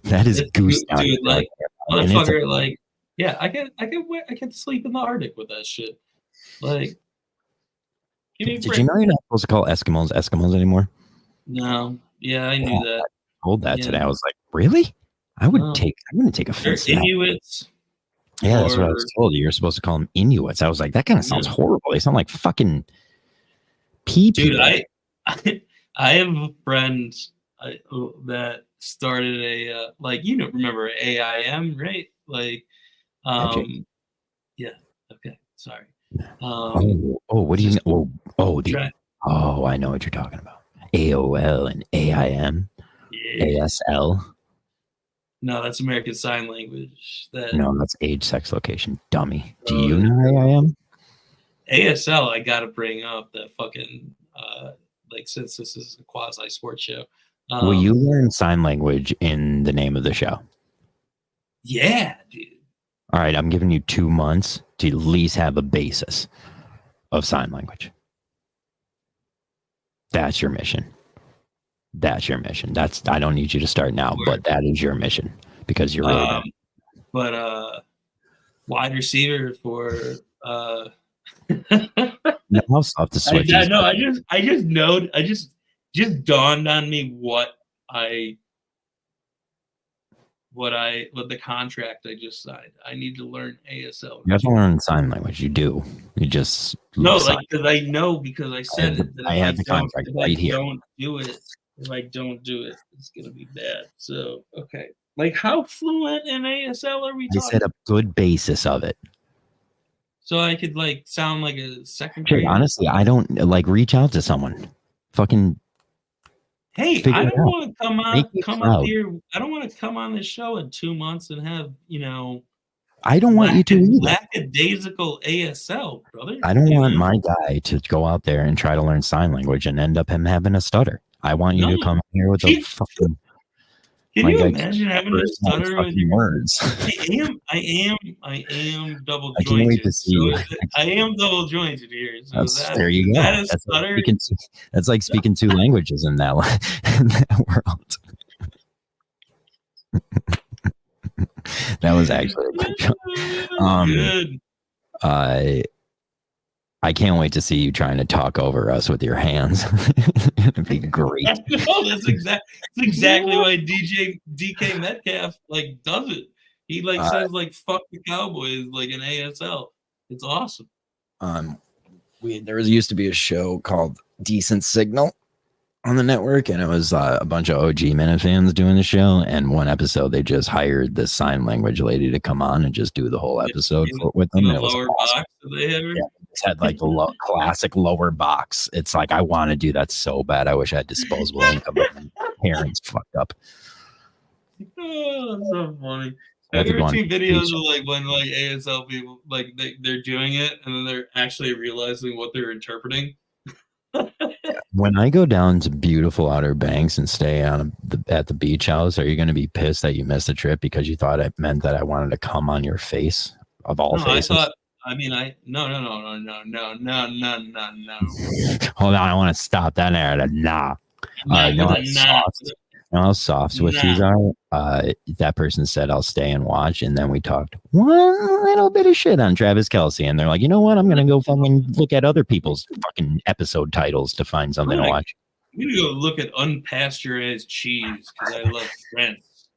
That is it. goose Dude, down. like And it's motherfucker, like yeah, I can sleep in the Arctic with that shit. Like, give me a did break. you know you're not supposed to call Eskimos anymore? No, yeah, I knew that. I told that Yeah. today. I was like, really? I No. wouldn't take They're offense to that. Inuits. Yeah, that's what I was or- told. You're supposed to call them Inuits. I was like, that kind of sounds horrible. They sound like fucking people. Dude, I have a friend that started a like, you know, remember AIM, right? Like, yeah, okay, sorry. What do you know? try- I know what you're talking about. AOL and AIM, yeah. ASL. No, that's American Sign Language. That No, that's age, sex, location. Dummy. Do you know AIM? ASL, I gotta bring up that fucking like, since this is a quasi sports show. Will you learn sign language in the name of the show? Yeah, dude. All right, I'm giving you 2 months to at least have a basis of sign language. That's your mission. That's your mission. I don't need you to start now, but that is your mission because you're really good. But wide receiver for No, I'll stop the switch. I just dawned on me what the contract I just signed. I need to learn ASL. You have to learn sign language. You do. You just No, like, because I know, because I said it. That I had the contract right here. If I don't do it, it's gonna be bad. So okay, like, how fluent in ASL are we I talking? said a good basis of it. So I could like sound like a second Sure, grader. honestly, I don't like reach out to someone. Fucking Hey, figure I it don't out. want to Make me come proud. up here. I don't want to come on this show in 2 months and have, you know, I don't want you to either. lackadaisical ASL, brother. I don't You want know? my guy to go out there and try to learn sign language and end up him having a stutter. I want you to come here with a fucking. Can my you guy imagine having a can't stutter with fucking your words? I am double I can't wait jointed. to see you. I am double jointed here. So There you go. That is That's like stutter. that's like speaking 2 languages in that, in that world. That was actually a good joke. Good. I can't wait to see you trying to talk over us with your hands. It'd be great. No, that's exactly why DK Metcalf like does it. He like says like fuck the Cowboys like an ASL. It's awesome. There used to be a show called Decent Signal on the network, and it was a bunch of OG Minute fans doing the show. And one episode, they just hired this sign language lady to come on and just do the whole episode with them. In And the it was lower awesome. box that they have. Yeah, it had like the classic lower box. It's like I want to do that so bad. I wish I had disposable income, but my parents fucked up. Oh, that's so funny. That's Have you a ever bunch seen of videos teachers. of like when like ASL people like they're doing it and then they're actually realizing what they're interpreting? When I go down to beautiful Outer Banks and stay at the beach house, are you going to be pissed that you missed the trip because you thought it meant that I wanted to come on your face of all No, faces? no. Hold on, I want to stop that narrative. Nah. No, how soft Swifties are. That person said, I'll stay and watch. And then we talked one little bit of shit on Travis Kelce. And they're like, you know what? I'm going to go fucking look at other people's fucking episode titles to find something to watch. I'm going to go look at unpasteurized cheese because I love Friends.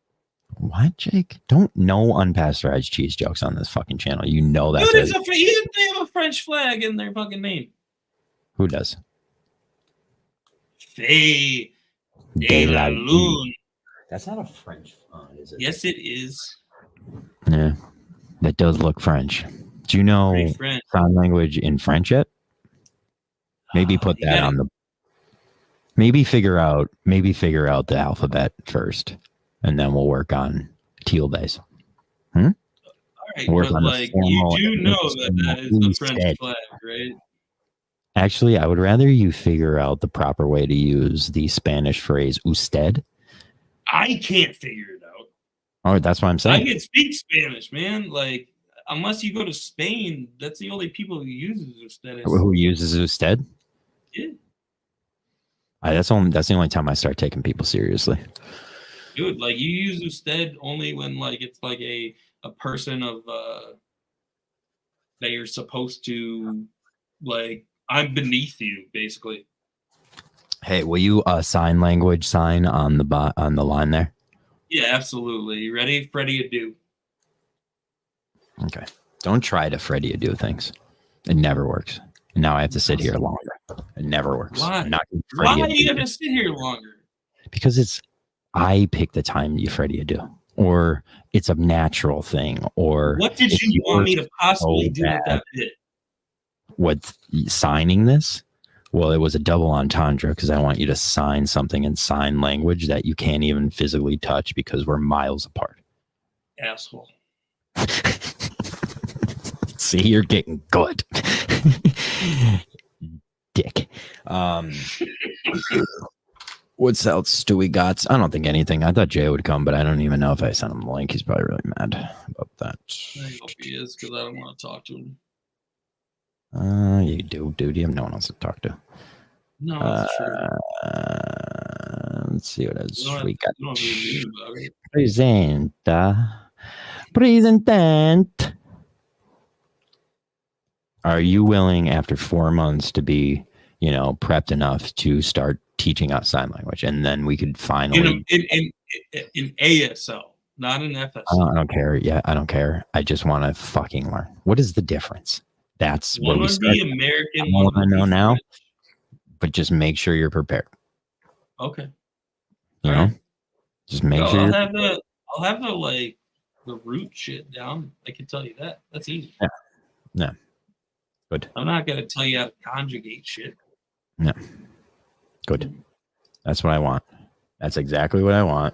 What, Jake? Don't know unpasteurized cheese jokes on this fucking channel. You know that. Dude, they have a French flag in their fucking name. Who does? Faye de la Lune. That's not a French font, is it? Yes, it is. Yeah, that does look French. Do you know sign language in French yet? Maybe put that on the. Maybe figure out the alphabet first, and then we'll work on teal base. All right, Work but on the like formal you do know that is the French instead. flag, right? Actually, I would rather you figure out the proper way to use the Spanish phrase usted. I can't figure it out. Oh, that's what I'm saying. I can speak Spanish, man. Like, unless you go to Spain, that's the only people who uses usted. Who uses usted? Yeah. That's the only time I start taking people seriously. Dude, like you use instead only when like it's like a person of that you're supposed to like. I'm beneath you, basically. Hey, will you sign language sign on the line there? Yeah, absolutely. You ready, Freddie? Adu. Okay. Don't try to Freddie Adu things. It never works. And now I have to sit here longer. It never works. Why? I'm not Why Freddie do you Adu. have to sit here longer? Because I pick the time you Freddie Adu, or it's a natural thing, or What did you want me to possibly do with that bit? What signing this? Well, it was a double entendre because I want you to sign something in sign language that you can't even physically touch because we're miles apart. Asshole. See, you're getting good. Dick. What else do we got? I don't think anything. I thought Jay would come, but I don't even know if I sent him the link. He's probably really mad about that. I hope he is because I don't want to talk to him. You do, dude. You have no one else to talk to. No, that's true. Let's see what else we got. You don't really mean about it. Presentant. Are you willing after 4 months to be, prepped enough to start teaching us sign language, and then we could finally in ASL, not in FSL. I don't care. Yeah, I don't care. I just want to fucking learn. What is the difference? That's One what we would start. be American. I want to know now, but just make sure you're prepared. Okay. Just make So sure. I'll have the root shit down. I can tell you that. That's easy. Yeah. Good. I'm not gonna tell you how to conjugate shit. No. Good. That's what I want. That's exactly what I want.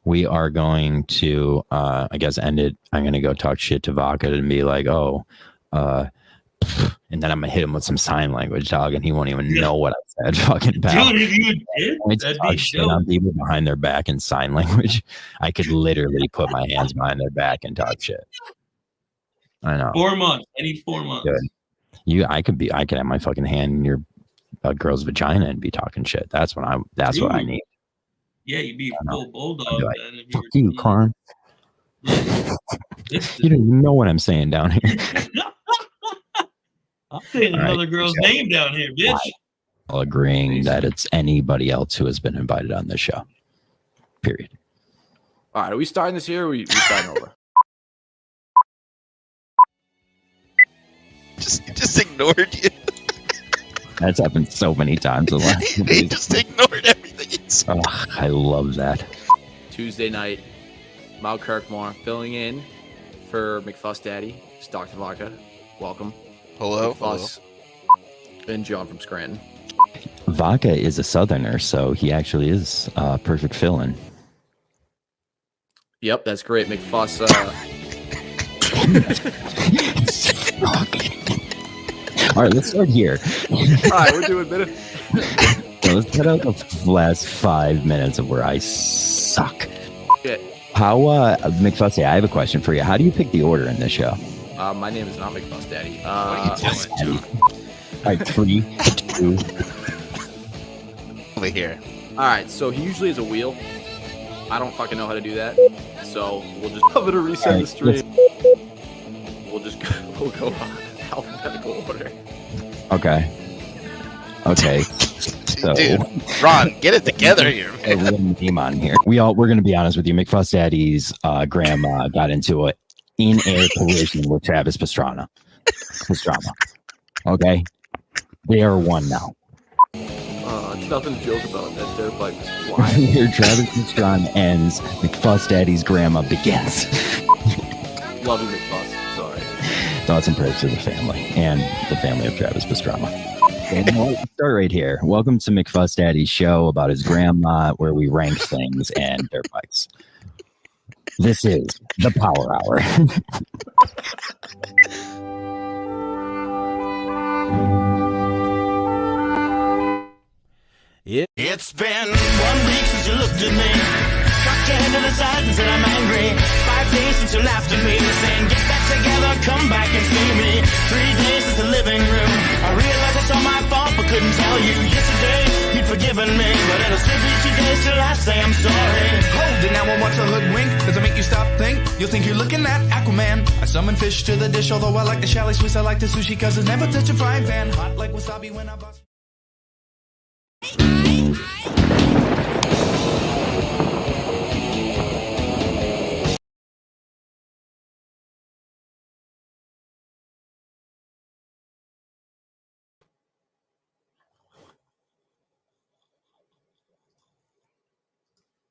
We are going to, I guess, end it. I'm going to go talk shit to Vodka and be like, and then I'm going to hit him with some sign language, dog, and he won't even know what I said. Fucking pal. Dude, if you did, I that'd talk be shit dope. on people behind their back in sign language. I could literally put my hands behind their back and talk shit. I know. 4 months. I need 4 months. Good. I could have my fucking hand in your girl's vagina and be talking shit. That's what I need. Yeah, you'd be full bulldog. I'd be like, then if fuck you you, were- Carm. You don't even know what I'm saying down here. I'm saying All right, another girl's so- name down here, bitch. While agreeing that it's anybody else who has been invited on this show. Period. All right, are we starting this here or are we starting over? Just ignored you. That's happened so many times. In the last He week. just ignored everything you said. Oh, I love that. Tuesday night, Mal Kirkmore filling in for McFuss Daddy. It's Dr. Vodka. Welcome. Hello. McFuss and John from Scranton. Vodka is a southerner, so he actually is perfect fill-in. Yep, that's great. McFuss. All right, let's start here. All right, we're doing a bit of. So let's cut out the last 5 minutes of where I suck. Shit. How, McFussy, I have a question for you. How do you pick the order in this show? My name is not McFuss Daddy. What are you doing? All right, 3, 2. Over here. All right, so he usually has a wheel. I don't fucking know how to do that. So we'll just. I'm gonna reset the stream. We'll go alphabetical order. Okay. So, Dude, Ron, get it together here, a man. real name on here. We're gonna be honest with you. McFuss Daddy's grandma got into an in-air collision with Travis Pastrana. Okay, they are one now. It's nothing to joke about. That dirt bike was flying. Here, Travis Pastrana ends. McFuss Daddy's grandma begins. Love you, McFuss. Sorry. Thoughts and prayers to the family and the family of Travis Pastrana. Okay, let's start right here. Welcome to McFuss Daddy's show about his grandma, where we rank things and dirt bikes. This is the Power Hour. It's been 1 week since you looked at me. Cocked your head to the side and said I'm angry. 5 days since you laughed at me, saying get back together, come back and see me. 3 days since the living room. I realized it's all my fault, but couldn't tell you. Yesterday given me, but it'll still be 2 days till I say I'm sorry. Hold it, now I want to hoodwink. Does it make you stop, think? You'll think you're looking at Aquaman. I summon fish to the dish, although I like the chalet Swiss. I like the sushi, cause it's never touch a frying pan. Hot like wasabi when I bust.